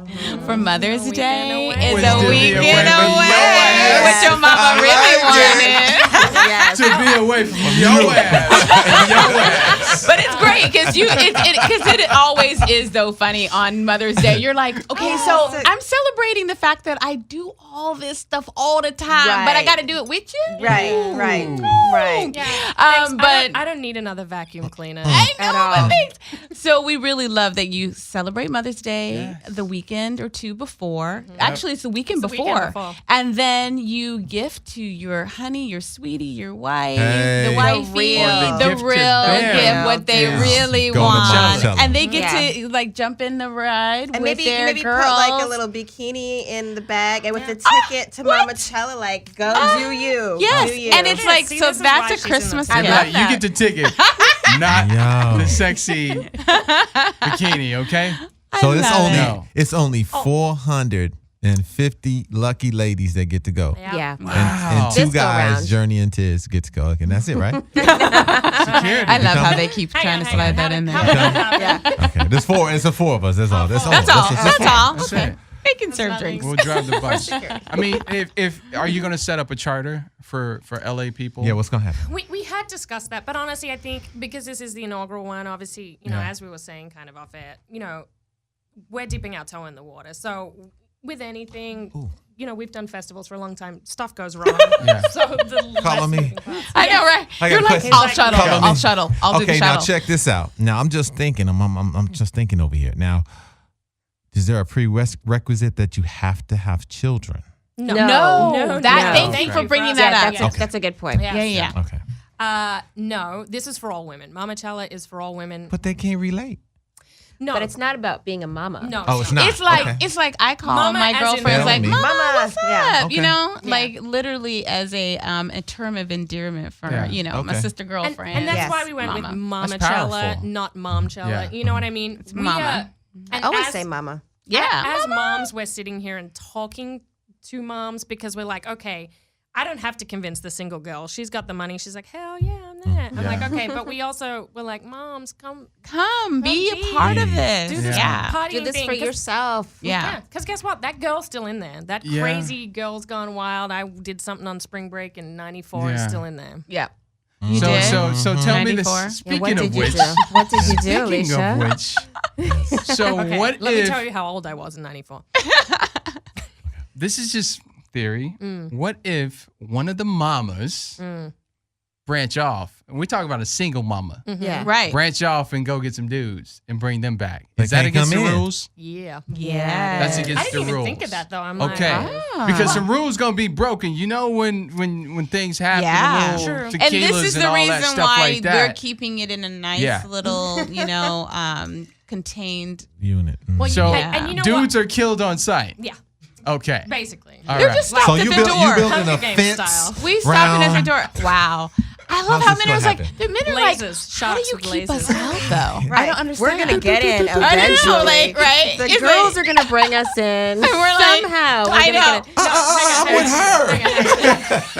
for Mother's weekend Day away. is Was a to be weekend away from your away. ass. What your mama really wanted. Yes. To be away from your ass and your ass. But it's great because it always is though funny on Mother's Day. You're like, okay, so I'm celebrating the fact that I do all this stuff all the time, but I Right. got to do it with you. Right. Yeah. But I don't need another vacuum cleaner. I At know, all. but thanks. So we really love that you celebrate Mother's Day the weekend or two before. Actually, it's the weekend It's the weekend before. before. And then you gift to your honey, your sweetie, your wife, Hey. the wifey, real. Or the the gift to real them. gift, what they Yeah. really Go to want. Mamachella. And they get Yeah. to like jump in the ride And with maybe their maybe girls. put like a little bikini in the bag and with the ticket to Mamachella, like go do you. Yes, do you. and it's like, See, so this is that's why a she's in the Christmas top. gift. Right, you get the ticket, not Yo. the sexy bikini, okay? So love it's only 450 lucky ladies that get to go. yeah. And two This go guys, round. Journey and Tiz, get to go. Okay, and that's it, right? Security. I love how they keep trying to slide that in there. Yeah. Okay, there's four. It's the four of us. That's all. That's all. That's all. That's all. That's Okay. it. They can serve drinks. We'll drive the bus. I mean, if are you going to set up a charter for LA people? Yeah, what's gonna happen? We had discussed that, but honestly, I think because this is the inaugural one, obviously, you know, Yeah. as we were saying kind of off air, you know, we're dipping our toe in the water. So with anything, you know, we've done festivals for a long time. Stuff goes wrong. Yeah. So the Follow less me. moving parts. I know, right? I got You're a like, question. I'll shuttle. Follow me. I'll shuttle. I'll do the Okay, now shuttle. check this out. Now I'm just thinking. I'm just thinking over here. Now, is there a prerequisite that you have to have children? No. No, that. no. Thank you for Okay. bringing Yeah, that that's, up. that's a good point. Yeah. Yeah. Okay, No, this is for all women. Mamachella is for all women. but they can't relate. No, But it's not about being a mama. No, Oh, it's not. It's like Okay. it's like I call Mama my as in girlfriends Tell like me. mama, Mama, what's yeah. up? You Okay. know, Yeah. like literally as a term of endearment for Yeah. you know my Okay. sister girlfriend. And that's Yes. why we went with Mama. That's Mamachella, powerful. not Momchella. Yeah. You know what I mean? We, mama. and I always as- say mama. yeah, As moms, we're sitting here and talking to moms because we're like, okay, I don't have to convince the single girl. She's got the money. She's like, hell yeah, I'm I'm Yeah. like, okay, but we also were like, moms, come Be be. a part of do this. this Yeah. party Do this thing. for yourself. Yeah. Because guess what? That girl's still in there. That Yeah. crazy girl's gone wild. I did something on spring break in '94. Is Yeah. still in there. Yeah. So, did? so tell me 94? this. Yeah, Speaking what of did you which, do? What did you do, speaking Alicia? of which, so Okay, what let me if tell you how old I was in '94. this is just theory? What if one of the mamas branch off, and we talk about a single mama, Yeah. Right. branch off and go get some dudes and bring them back? They Is that can't against the come in. rules? Yeah. Yeah. That's I against didn't the even rules. think of that though. I'm Okay. like, Because some rules gonna be broken. You know when things happen, Yeah. the little True. tequilas And this is the all that reason stuff why like that. we're keeping it in a nice Yeah. little, contained. Unit. well, So and you know dudes what? are killed on sight. Yeah, Okay. basically. All They're right. just stopped So at you the built door. you built an Hunger Games offense. style. We stopped at the round- door. Wow. I love How's how this men are gonna like, happen? the men are like, Lasers, how do shots you with keep us lasers. out though? Right. I don't understand. We're gonna get in I know, eventually. like, right? The It's girls like- are gonna bring us in We're like, somehow. I know. I'm with her.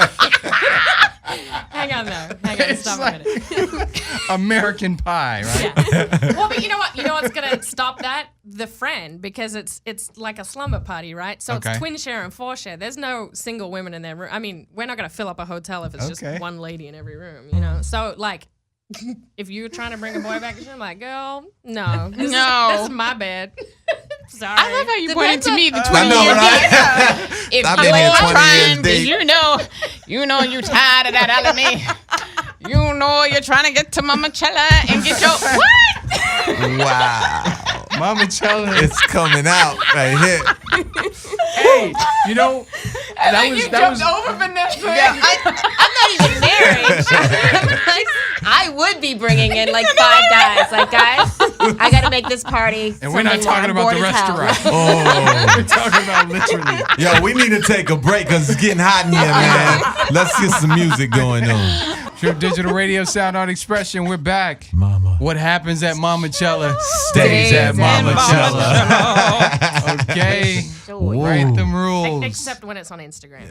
Hang on though. Hang on. Stop a minute. American Pie, right? Yeah. Well, but you know what? You know what's gonna stop that? The friend, because it's like a slumber party, right? So Okay. it's twin share and four share. There's no single women in their room. I mean, we're not gonna fill up a hotel if it's Okay. just one lady in every room, you know. So like, if you're trying to bring a boy back, I'm like, girl, no, this is my bed. Sorry. I love how you pointed to me, the I 20 know, year right? If I've you been here ain't 20 trying, years 'cause deep. you know you tired of that element. You know you're trying to get to Mamachella and get your what? Wow. Mamachella. It's coming out right here. Hey, you know, that was over Vanessa. I'm not even married. I would be bringing in like 5 guys. Like, guys, I gotta make this party. and we're not something talking about the bored as hell. restaurant. Oh. We're talking about literally. Yo, we need to take a break because it's getting hot in here, man. Let's get some music going on. True Digital Radio Sound Art Expression. We're back. Mama. What happens at Mamachella Stays at Mamachella. Okay. Joy. Write them rules. Except when it's on Instagram.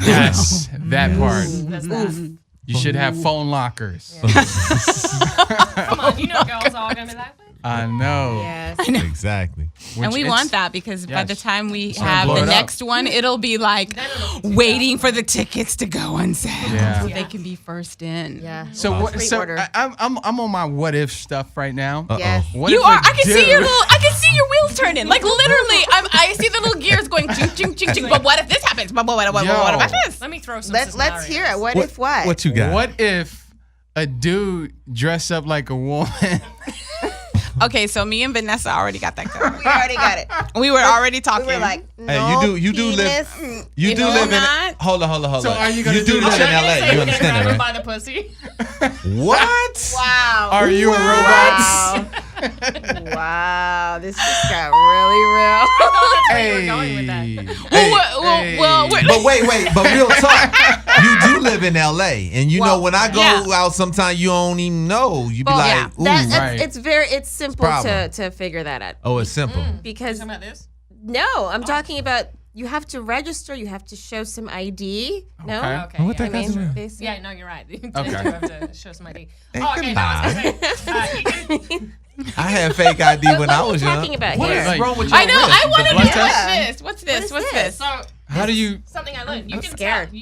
Yes, that part. That's that. You should have phone lockers. Come on, you know girls are all gonna be like, what? I know. Yes. Exactly. And we Which want it's- that because by yes. the time we gonna have blow the it up. next one, it'll be like waiting for the tickets to go on sale Yeah. so they can be first in. Yeah. So what? So Pre-order. I'm on my what if stuff right now. Yes. What You if are. a I can see dude- your little. I can see your wheels turning. Like literally, I see the little gears going ching ching ching ching. But what if this happens? But what about this? Let me throw some. Let's hear it. What if what? What you got? What if a dude dress up like a woman? Okay, so me and Vanessa already got that covered. We already got it. We were already talking. We were like, Hey, no you do live. penis. You do know live in. not. Hold on. So are you gonna do do live the- in LA? You understand grab him that, by the pussy. right? What? Wow. Are you a robot? Wow. Wow. This just got really real. That's where you were going with that. Hey, But wait. But real talk, you do live in LA, and you know when I go yeah. out, sometimes you don't even know. You be Well, like, yeah. ooh. Right. It's simple problem. to figure that out. Oh, it's simple. Because Talking about this? no, I'm talking about you have to register, you have to show some ID. No? Okay. Okay. What yeah. that got to do? basically. Yeah, no, you're right. You do Okay. have to show some ID. Hey, Oh, okay, no, I was gonna say, you can- I had fake ID when what I are we was young. talking about What here? is Like- wrong with your I know. wrist? I want to blood know test? what's this. What's is this? so How do you? something I learned. You I'm can scared. tell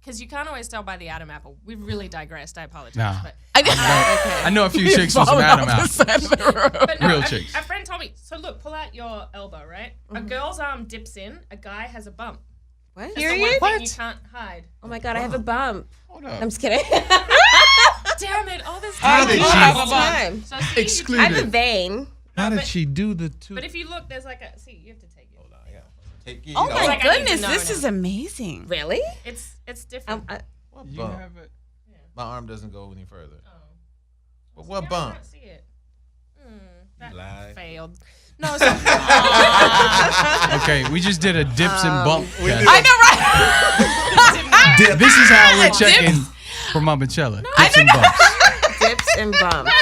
because you can't always tell by the Adam apple. We've really digressed. I apologize. No. But, I know a few chicks with some Adam apples. but no, Real a, chicks. a friend told me. So look, pull out your elbow, right? A girl's arm dips in. A guy has a bump. What? That's the one thing What? you can't hide. Oh my god, I have a bump. Hold up. I'm just kidding. Damn it! All this How time. did you she- have a bump. Time. So see, Excluded. I have a vein. How did but- she do the two? But if you look, there's like a. See, you have to take it. Oh my Like, I need to goodness, know this now. is amazing. Really? It's different. You bump? have it. My arm doesn't go any further. Oh. But See, what I bump? can't see it. That lied. failed. No, so, Okay, we just did a dips and bump test. I know, right? This is how we're checking for Mamachella. Dips and bumps. Dips and bumps.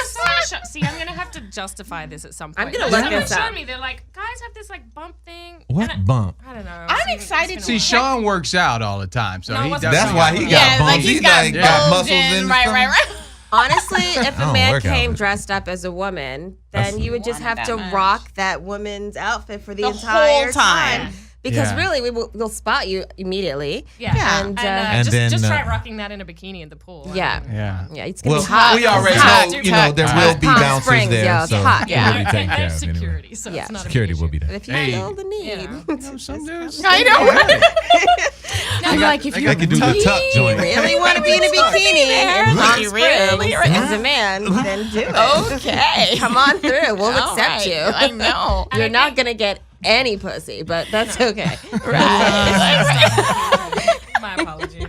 see, I'm gonna have to justify this at some point. I'm gonna look Someone this showed up. me. They're like, guys have this like bump thing. What and bump? I don't know. I'm See, excited it's See, gonna Sean works out all the time, so No, he what's does. that? That's why he got Yeah, bumps. like he's He's got like got bulging, muscles in his right. stomach. Honestly, if a don't man work out came with it. dressed up as a woman, That's- then you would just Want have it to that much. rock that woman's outfit for the The entire whole time. Because Yeah. really, we'll spot you immediately. Yeah. And, And just, then, just try uh, rocking that in a bikini in the pool. Yeah. Yeah. Yeah, it's gonna Well, be hot. we already It's hot. know, you know, there will be Palm bouncers Springs, there, yo, it's so hot. Yeah. we'll be taken And care of anyway. security, so Yeah. it's not Security a big will be issue. there. If you Hey. feel the need. Some dudes. I know. I'm like, if They you're could do the tuck joint. Really want to be in a bikini in Palm You Springs really? as a man, then do it. okay. Come on through. We'll All accept right. you. I know. You're not going to get any pussy, but that's okay. My apologies.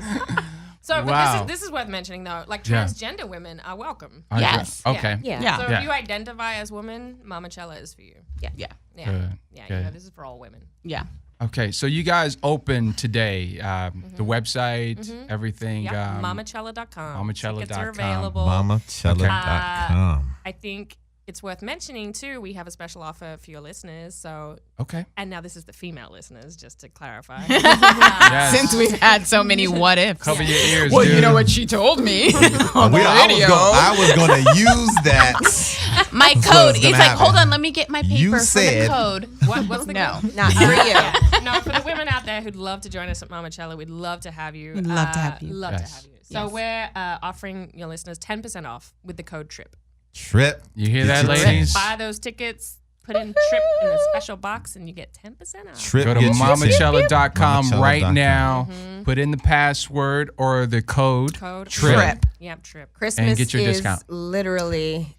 So, but Wow. this is worth mentioning though. Like Yeah. transgender women are welcome. Yes. Okay. Yeah. Yeah. So Yeah. if you identify as woman, Mamachella is for you. Yeah. Yeah. Good. Yeah. Good. You know, this is for all women. Yeah. Okay. So you guys open today. The website, everything. Yeah. Mamachella.com. Tickets Mamachella.com. are available. Mamachella.com. I think it's worth mentioning too. We have a special offer for your listeners. So, Okay. and now this is the female listeners, just to clarify. Yes. Since we've had so many what ifs. Cover your ears, Well, dude. you know what she told me. I was going to use that. My what's code. gonna He's like, happen. hold on, let me get my paper You for said- the code. What's the No. code? Not for you. No, for the women out there who'd love to join us at Mamachella, we'd love to have you. We'd love to have you. Love Yes. to have you. So we're offering your listeners 10% off with the code TRIP. Trip. You hear Get that, your ladies? Buy those tickets, put in TRIP in the special box, and you get 10% off. Trip. Go to Get your tip. mamachella.com right Mamachella.com. now. Put in the password or the code. Code TRIP. Yep, TRIP. Christmas get your is discount. literally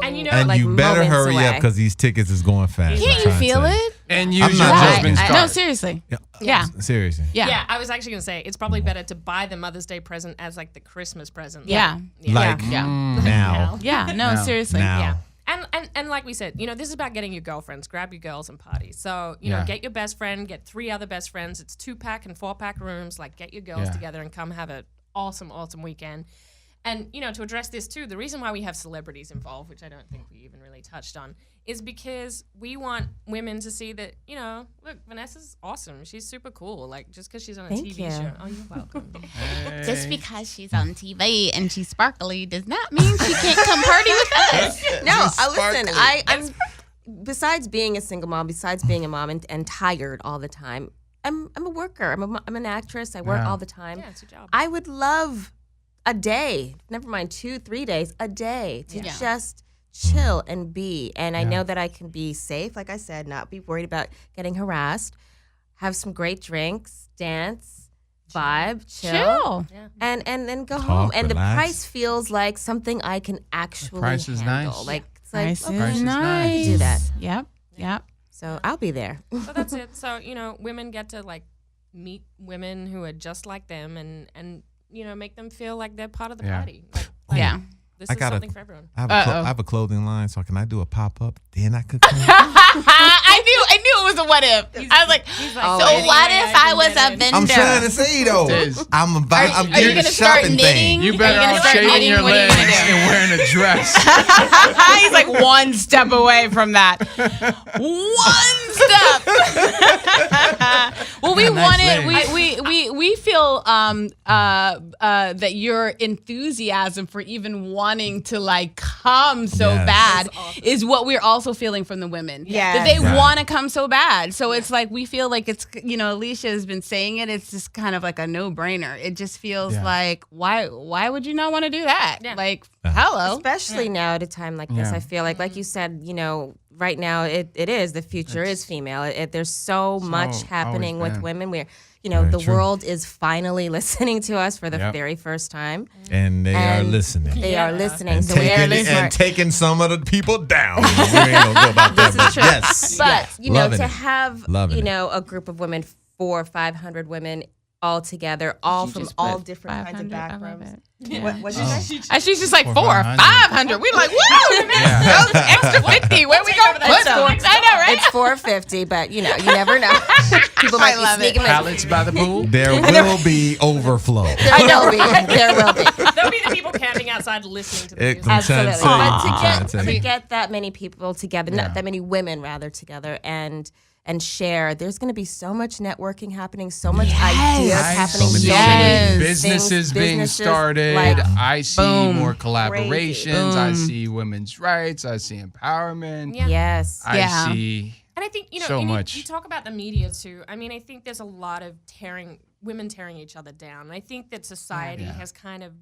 And you know, And like you better moments hurry away. up because these tickets is going fast. Can't I'm you trying to feel tell you. it? And I'm use your not joking. husband's I- card. No, seriously. Yeah. Seriously. Yeah. yeah, I was actually going to say, it's probably better to buy the Mother's Day present as like the Christmas present. Yeah. Like Yeah. now. Yeah. No, No. seriously. Now. Yeah. And like we said, you know, this is about getting your girlfriends. Grab your girls and party. So, you know, Yeah. get your best friend, get 3 other best friends. It's 2-pack and 4-pack rooms. Like, get your girls Yeah. together and come have an awesome weekend. And, you know, to address this too, the reason why we have celebrities involved, which I don't think we even really touched on, is because we want women to see that, you know, look, Vanessa's awesome. She's super cool. Like, just because she's on a Thank TV you. show. Oh, you're welcome. Just because she's on TV and she's sparkly does not mean she can't come party with us. No, listen. I'm besides being a single mom, besides being a mom and tired all the time. I'm a worker. I'm an actress. I work Yeah. all the time. Yeah, it's your job. I would love a day, never mind 2-3 days, a day to Yeah. just chill and be. And I Yeah. know that I can be safe, like I said, not be worried about getting harassed. Have some great drinks, dance, vibe, chill. Yeah. And then go Talk, home. And the relax. price feels like something I can actually price is handle. nice. Like it's like Price okay, Price is is nice. nice. do that. Yep. Yep. So I'll be there. So that's it. So, you know, women get to like meet women who are just like them and you know, make them feel like they're part of the Yeah. party. Like, Yeah. This I is gotta- something for everyone. I Uh-oh. have a clothing line, so can I do a pop up? Then I could. Come. I knew it was a what if. I was like, Oh, so anyway, what if I was a vendor? I'm trying to say though, Tiz. I'm Are getting you a gonna start shopping knitting? thing. You better gonna off start shaving knitting? your What are you legs gonna do? and wearing a dress. He's like one step away from that. One step. Well, we Nice wanted. legs. We feel that your enthusiasm for even wanting to like come so Yes. bad is what we're also feeling from the women. Yes. That they Right. want to come so bad. So it's like we feel like it's, you know, Alicia has been saying it. It's just kind of like a no brainer. It just feels Yeah. like why would you not want to do that? Yeah. Like hello. Especially now at a time like this, Yeah. I feel like you said, you know, right now it is the future is female. There's so much always happening with been. women. We're, you know, Very the true. world is finally listening to us for the Yep. very first time. And they are And listening. They are listening. And So we are listening. taking some of the people down. We ain't gonna go about that, but yes. But you know, Loving to it. have Loving you it. know a group of women, 400 or 500 women all together, all You from just all put different kinds of 500, I love backgrounds. it. What did you say? And she's just like 400, 400, 500. We're like, whoa, Yeah. extra 50. Where we gonna put them? I know, right? It's 450, but you know, you never know. People might I love be it. sneaking in. Pallets by the pool. There will be overflow. I know. There will be. There'll be the people camping outside listening to the It music. comes- Absolutely. Trying But to say. to get that many people together, Yeah. not that many women rather together, and and share, there's going to be so much networking happening, so much ideas happening, So many businesses being started. like, I see more collaborations. Crazy. I see women's rights. I see empowerment. Yeah. Yes. I see And I think, so much. You talk about the media too. I mean, I think there's a lot of women tearing each other down. And I think that society has kind of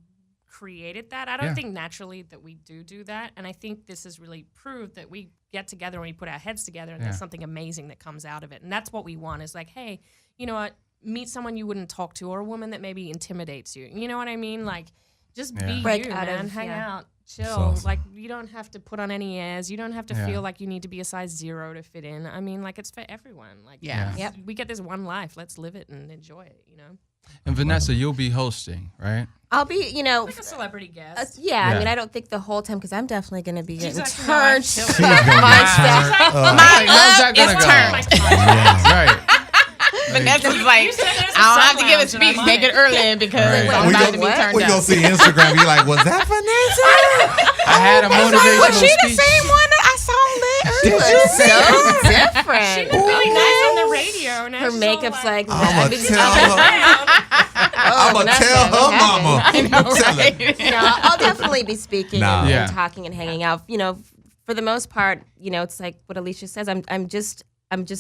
created that. I don't think naturally that we do that. And I think this has really proved that we get together and we put our heads together and there's something amazing that comes out of it. And that's what we want is like, hey, you know what? Meet someone you wouldn't talk to or a woman that maybe intimidates you. You know what I mean? Like, just be Break you, out man. of- Hang out. Chill. awesome. Like, you don't have to put on any airs. You don't have to feel like you need to be a size 0 to fit in. I mean, like, it's for everyone. Like, Yep. we get this one life. Let's live it and enjoy it, you know? And Vanessa, you'll be hosting, right? I'll be, Like a celebrity guest. I mean, I don't think the whole time because I'm definitely going to be getting actually turned. not chill. She's gonna get turned up. How's that gonna go? Right. Vanessa's like, I don't have to give a speech, make it early because I'm about to be turned We up. gonna see Instagram. You like, was that Vanessa? I had a motivational Was she the speech. same one that I saw lit She earlier? looks so She different. looked really nice on the radio. Now Her she's makeup's all like, I'ma tell her. oh, I'ma Vanessa, tell what her happened? mama. Tell her. No, I'll definitely be speaking Nah. and, Yeah. talking and hanging out. You know, for the most part, you know, it's like what Alicia says. I'm just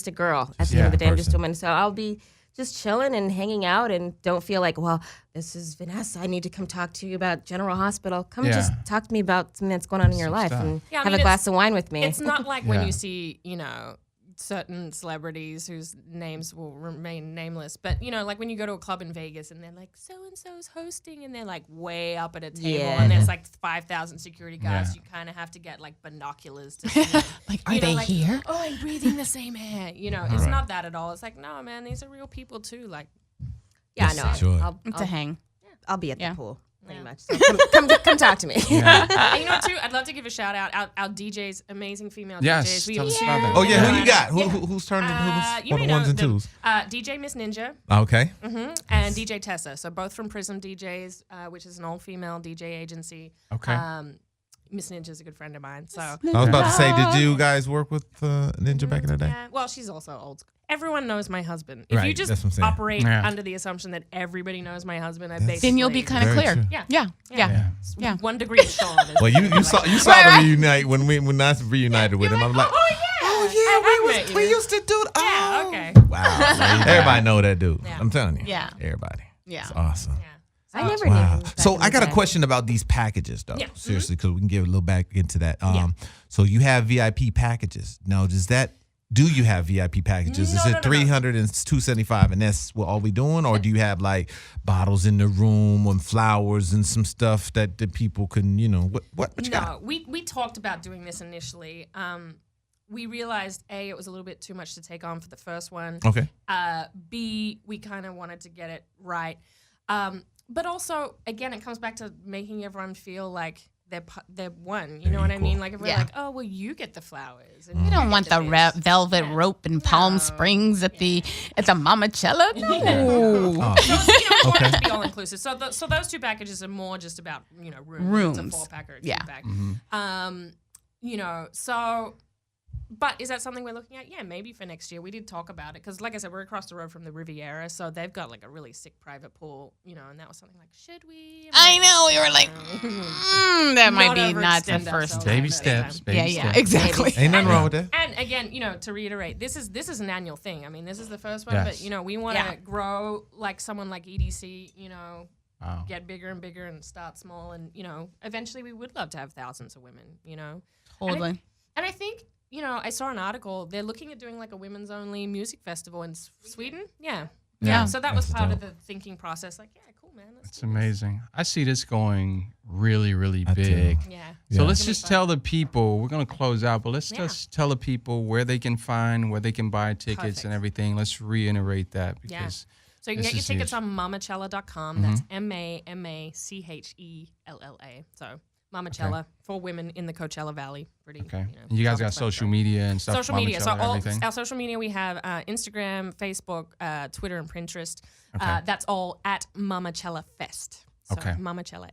a girl at the end of the day. I'm just a person. woman. So I'll be just chilling and hanging out and don't feel like, well, this is Vanessa. I need to come talk to you about General Hospital. Come just talk to me about something that's going on in your life stuff. and Yeah, I have mean, a glass of wine with me. It's not like when Yeah. you see, you know, certain celebrities whose names will remain nameless. But, you know, like when you go to a club in Vegas and they're like, so-and-so's hosting, and they're like way up at a table Yeah. and there's like 5,000 security guards. Yeah. You kind of have to get like binoculars to see. Like, are You know, they like, here? Oh, I'm breathing the same air. You know, it's not that at all. It's like, no, man, these are real people too. Like, yeah, Yes, no, sure. It's a hang. I'll be at Yeah. the pool pretty Yeah. much. So come talk to me. and you know what, too? I'd love to give a shout out our DJs, amazing female Yes, DJs. tell us about that. Oh yeah, who you got? Yeah. Who's turning? Who's You on may the ones know and them. twos? DJ Miss Ninja Okay. and DJ Tessa. So both from Prism DJs, which is an all-female DJ agency. Okay. Miss Ninja's a good friend of mine. So I was about to say, did you guys work with Ninja back in the day? yeah, well, she's also old school. Everyone knows my husband. If you Right, just that's what I'm saying. operate Yeah. under the assumption that everybody knows my husband, I That's- basically Then you'll be kind of Very clear. true. Yeah. Yeah. Yeah. Yeah. 1 degree of Sean. is Well, you like- saw the reunite when I reunited with him. I'm like, oh yeah, we used to do. Yeah, okay. Wow. Everybody know that dude. Yeah. I'm telling you. Yeah. Everybody. Yeah. It's awesome. Yeah. I never Wow. knew. back So in the I got a day. question about these packages, though. Yeah. Seriously, because we can get a little back into that. Yeah. So you have VIP packages. Now, do you have VIP packages? Is No, it no, no, no. 300 and 275, and that's what all we doing, or do you have like bottles in the room and flowers and some stuff that the people can, what you got? No, we talked about doing this initially. We realized A, it was a little bit too much to take on for the first one. Okay. B, we kind of wanted to get it right. But also, again, it comes back to making everyone feel like they're one. You know what I mean? Like if we're Yeah. like, oh, well, you get the flowers. And You don't want the this. velvet rope in Palm Springs at the Mamachella. No. So, you know, we want Okay. it to be all inclusive. So, so those two packages are more just about rooms. It's a 4-pack or a 2-pack. You know, so. But is that something we're looking at? Yeah, maybe for next year. We did talk about it because, like I said, we're across the road from the Riviera, so they've got like a really sick private pool, and that was something like, should we? I know. We were like, that might be not the overextend first ourselves. Baby Next steps. time. Baby Yeah, steps. exactly. Ain't nothing wrong with that. And again, to reiterate, this is an annual thing. I mean, this is the first one, Yes. but we want to grow like someone like EDC. Wow. Get bigger and bigger and start small, and eventually we would love to have thousands of women. Totally. And I think. I saw an article. They're looking at doing like a women's only music festival in Sweden. Yeah. Yeah. So that was That's part dope. of the thinking process. Like, yeah, cool, man. Let's It's do this. amazing. I see this going really, really I do. big. Yeah. So Yeah. let's It's gonna be just fun. tell the people, we're going to close out, but let's Yeah. just tell the people where they can find, where they can buy tickets Perfect. and everything. Let's reiterate that Yeah. because So you can this get your is tickets huge. on mamachella.com. That's MAMACHELLA. So Mamachella for women in the Coachella Valley. Pretty. Okay. And you guys got self-explanatory. social media and stuff. Social media. So Mamachella, everything. our social media, we have Instagram, Facebook, Twitter, and Pinterest. Okay. That's all at Mamachella Fest. So Okay. Mamachella,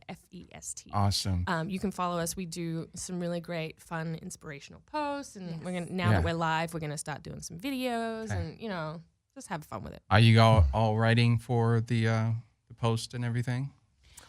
Fest. Awesome. You can follow us. We do some really great, fun, inspirational posts, and we're gonna Yeah. that we're live, we're gonna start doing some videos, and just have fun with it. Are you all writing for the post and everything?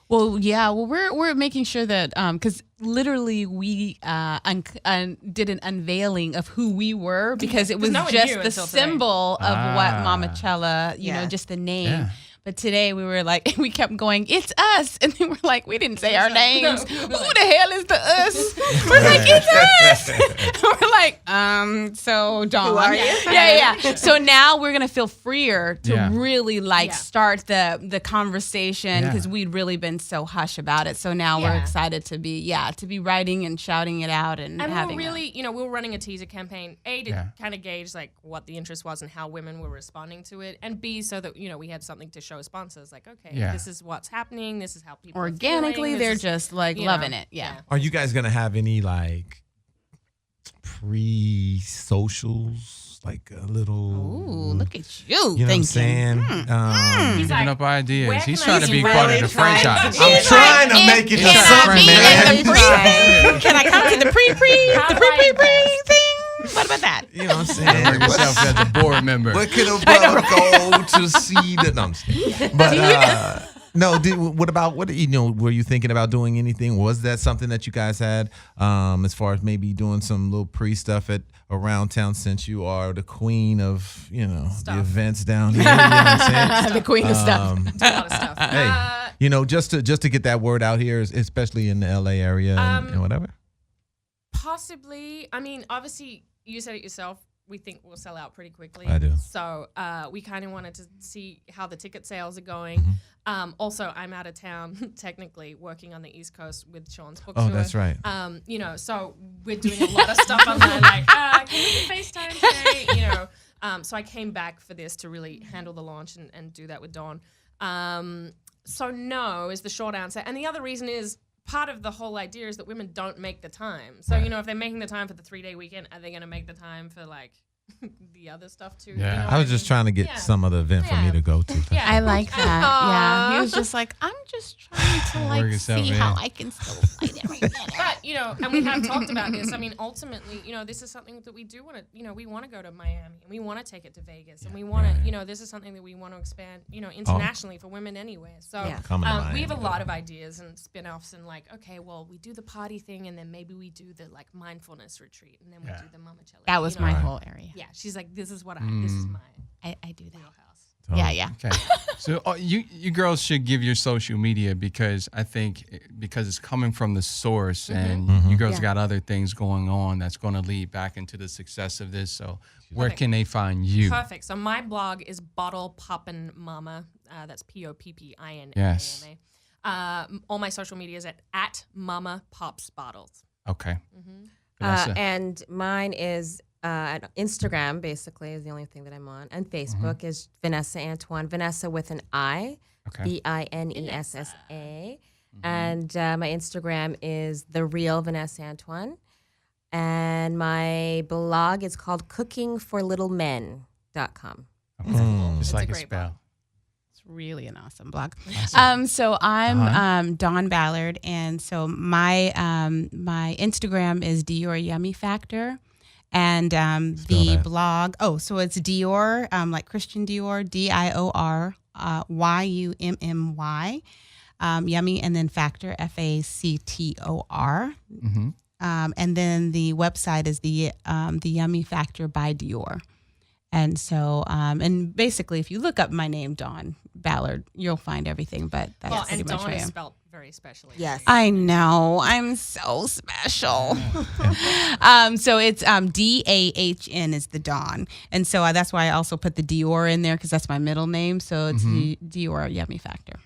Well, yeah. Well, we're making sure that because literally we did an unveiling of who we were because it was no one just knew the until today. symbol of what Mamachella, you know, just the name. Yeah. But today we were like, we kept going, it's us. And then we're like, we didn't say our names. No. Who the hell is the us? We're like, it's us. We're like, so Dawn. Who are you? Yeah. So now we're going to feel freer to Yeah. really start the conversation because we'd really been so hush about it. So now we're excited to be writing and shouting it out and having we're really, we were running a teaser campaign, A, to kind of gauge like what the interest was and how women were responding to it, and B, so that, we had something to show sponsors, like, okay, this is what's happening, this is how people organically, are feeling, they're this is, just like loving it. Yeah. Are you guys gonna have any like pre-socials, like a little? Ooh, look at you. You know what I'm saying? He's Picking like, up ideas. where He's can trying I to be be part of really the trying to franchise. be- I'm trying to make it to Can I something, be man. in the pre-thing? Can I come to the pre How the do I pre thing? What about that? You know what I'm saying? Bring yourself as a board member. What could a brother go to see the? No, I'm just kidding. But no, what about what? Were you thinking about doing anything? Was that something that you guys had as far as maybe doing some little pre stuff at around town, since you are the queen of the events down here? You know what I'm saying? The queen of stuff. do a lot of stuff. Hey, just to get that word out here, especially in the LA area and whatever. Possibly. I mean, obviously, you said it yourself. We think we'll sell out pretty quickly. I do. So we kind of wanted to see how the ticket sales are going. Mm-hmm. Also, I'm out of town, technically, working on the East Coast with Sean's book Oh, tour. that's right. So we're doing a lot of stuff on there, like, can we do FaceTime today? So I came back for this to really handle the launch and do that with Dawn. So no is the short answer. And the other reason is, part of the whole idea is that women don't make the time. So, if they're making the time for the 3-day weekend, are they going to make the time for, like, the other stuff, too? Yeah. You know I was what just trying to get Yeah. some other event for me to go to. Yeah. I like that. Aw. Yeah. He was just like, I'm just trying to Work like yourself see in. how I can still fight every minute. But, and we have talked about this. I mean, ultimately, this is something that we do want to, we want to go to Miami, and we want to take it to Vegas, and we want to, this is something that we want to expand, internationally for women anyway. So Coming to we have a Miami, lot of ideas and spin-offs, and like, okay, well, we do the party thing, and then maybe we do the like mindfulness retreat, and then we do the Mamachella. That was my whole area. Yeah, she's like, this is what this is my I do that. wheelhouse. Yeah. Okay. So you girls should give your social media, because I think because it's coming from the source, and you girls got other things going on that's going to lead back into the success of this. So where can they find you? Perfect. So my blog is Bottle Poppin' Mama. That's POPPINMAMA. Yes. All my social media is at Mama Pops Bottles. Okay. Vanessa? And mine is Instagram, basically, is the only thing that I'm on. And Facebook is Vanessa Antoine. Vanessa with an I. Okay. VINESSA. And my Instagram is The Real Vanessa Antoine. And my blog is called cookingforlittlemen.com. Just It's like a a great spell. It's really an awesome blog. So I'm Dawn Ballard, and so my my Instagram is Dior Yummy Factor. And the blog, so it's Dior, like Christian Dior, DIOR YUMMY, Yummy, and then Factor, FACTOR. And then the website is the Yummy Factor by Dior. And so, and basically, if you look up my name, Dawn Ballard, you'll find everything. But that's pretty And much Dawn who I is am. spelled very specially. Yes. I know. I'm so special. So it's DAHN is the Dawn. And so that's why I also put the Dior in there, because that's my middle name. So it's the Dior Yummy Factor.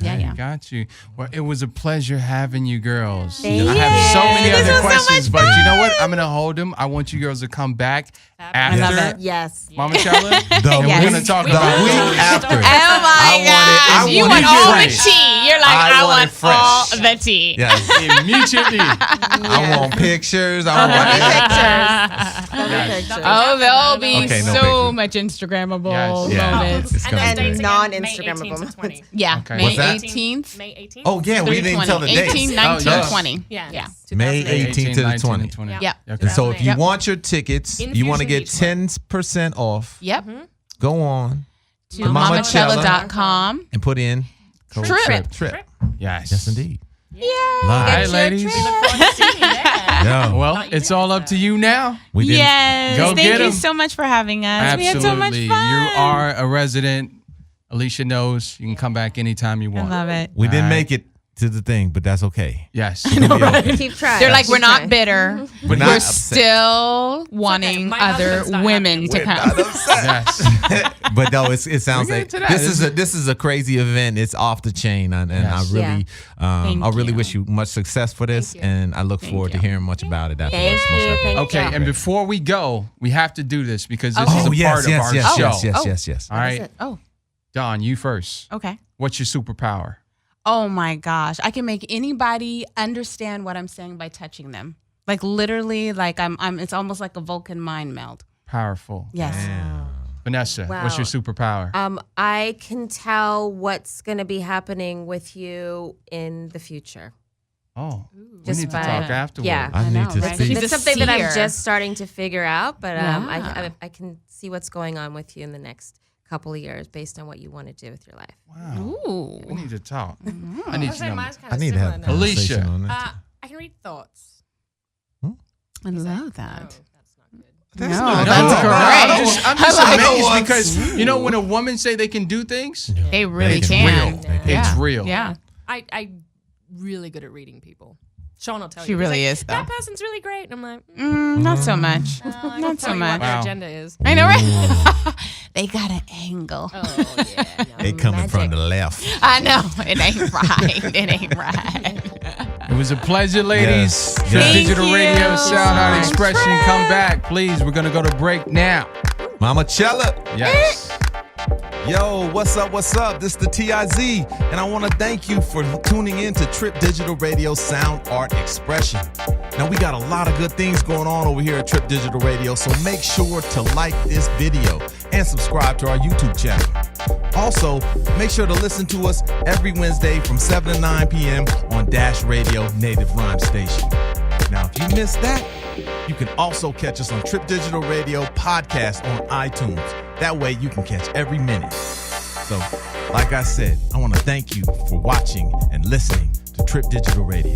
Okay, got you. Well, it was a pleasure having you girls. Thank I have so many This other was so questions, much but you know what? I'm going to hold them. I want you girls to come back I love after it. Yes. Mamachella, and Yes. we're going to talk We about will. week Oh, after. Oh my I gosh. want it You want all the fresh. tea. You're like, I I want it want fresh. all the tea. Yes. immediately. I want pictures. I want Pictures. Oh, there'll be Okay, no so pictures. much Instagrammable Yes. Yeah. moments. It's And those coming. dates And again, May non-Instagrammable. 18th to 20. Yeah, Okay. May What's that? 18th. May 18th. Oh yeah, we didn't tell the 18, dates. 19, Oh, yeah. 20. Yeah. Yeah. May 2008. 18th to the 19, 20. Yeah. Okay. And so if you Yep. want your tickets, you want to get Infusion Beach 10% off. Yep. Go on To Mamachella. mamachella.com. and put in code Trip. Trip. Yes. Yes, indeed. Yeah. All right, ladies. Look forward to seeing you there. Yeah. Well, it's all up to you now. We didn't. Yes. Go get Thank you 'em. so much for having us. Absolutely. We had so much fun. You are a resident. Alicia knows you can come back anytime you I want. love it. We didn't All right. make it to the thing, but that's okay. Yes. Keep trying. They're like, Keep we're not trying. bitter. We're not We're upset. still wanting My other husband's not women to We're come. not upset. Yes. But no, it sounds We'll like get to that. this is a crazy event. It's off the chain, and Yes. I really you. wish you much success for this, Thank you. and I look forward to you. hearing much about it after Thank this. you. Thank Okay, you. and before we go, we have to do this because this is Oh a yes, part of yes, our yes, show. yes. All right, Oh, Don, you first. okay. What's your superpower? Oh my gosh. I can make anybody understand what I'm saying by touching them. Like literally, like I'm it's almost like a Vulcan mind meld. Powerful. Yes. Vanessa, what's your superpower? I can tell what's going to be happening with you in the future. Oh, we Just need to by- talk afterwards. Yeah. I need to right? see. She's It's a something that I'm seer. just starting to figure out, but Yeah. I can see what's going on with you in the next couple of years based on what you want to do with your life. Wow. Ooh. We need to talk. I I need was to saying know. mine's kind I of need to have a similar now. Alicia. conversation on that. I can read thoughts. I love Oh, that. that's not good. No, not that's good. correct. I'm just I like amazed it. because you know when a woman say they can do things, They really They can. real. They can. it's real. Yeah. I'm really good at reading people. Sean will tell She you. He's really like, is, though. That person's really great. And I'm like, Not so much. I can Not tell so you much. what their Wow. agenda is. I know, right? They got an angle. Oh, yeah. No. They coming from the left. I know. It ain't right. It ain't right. It was a pleasure, ladies. Yes. Trip Yes. Digital Thank Radio, you. Sound Art Expression. Come back, please. We're gonna go to break now. Mamachella. Yes. Yo, what's up? What's up? This is the TIZ, and I want to thank you for tuning in to Trip Digital Radio Sound Art Expression. Now, we got a lot of good things going on over here at Trip Digital Radio, so make sure to like this video and subscribe to our YouTube channel. Also, make sure to listen to us every Wednesday from 7 to 9 p.m. on Dash Radio Native Rhyme Station. Now, if you missed that, you can also catch us on Trip Digital Radio Podcast on iTunes. That way you can catch every minute. So, like I said, I want to thank you for watching and listening to Trip Digital Radio.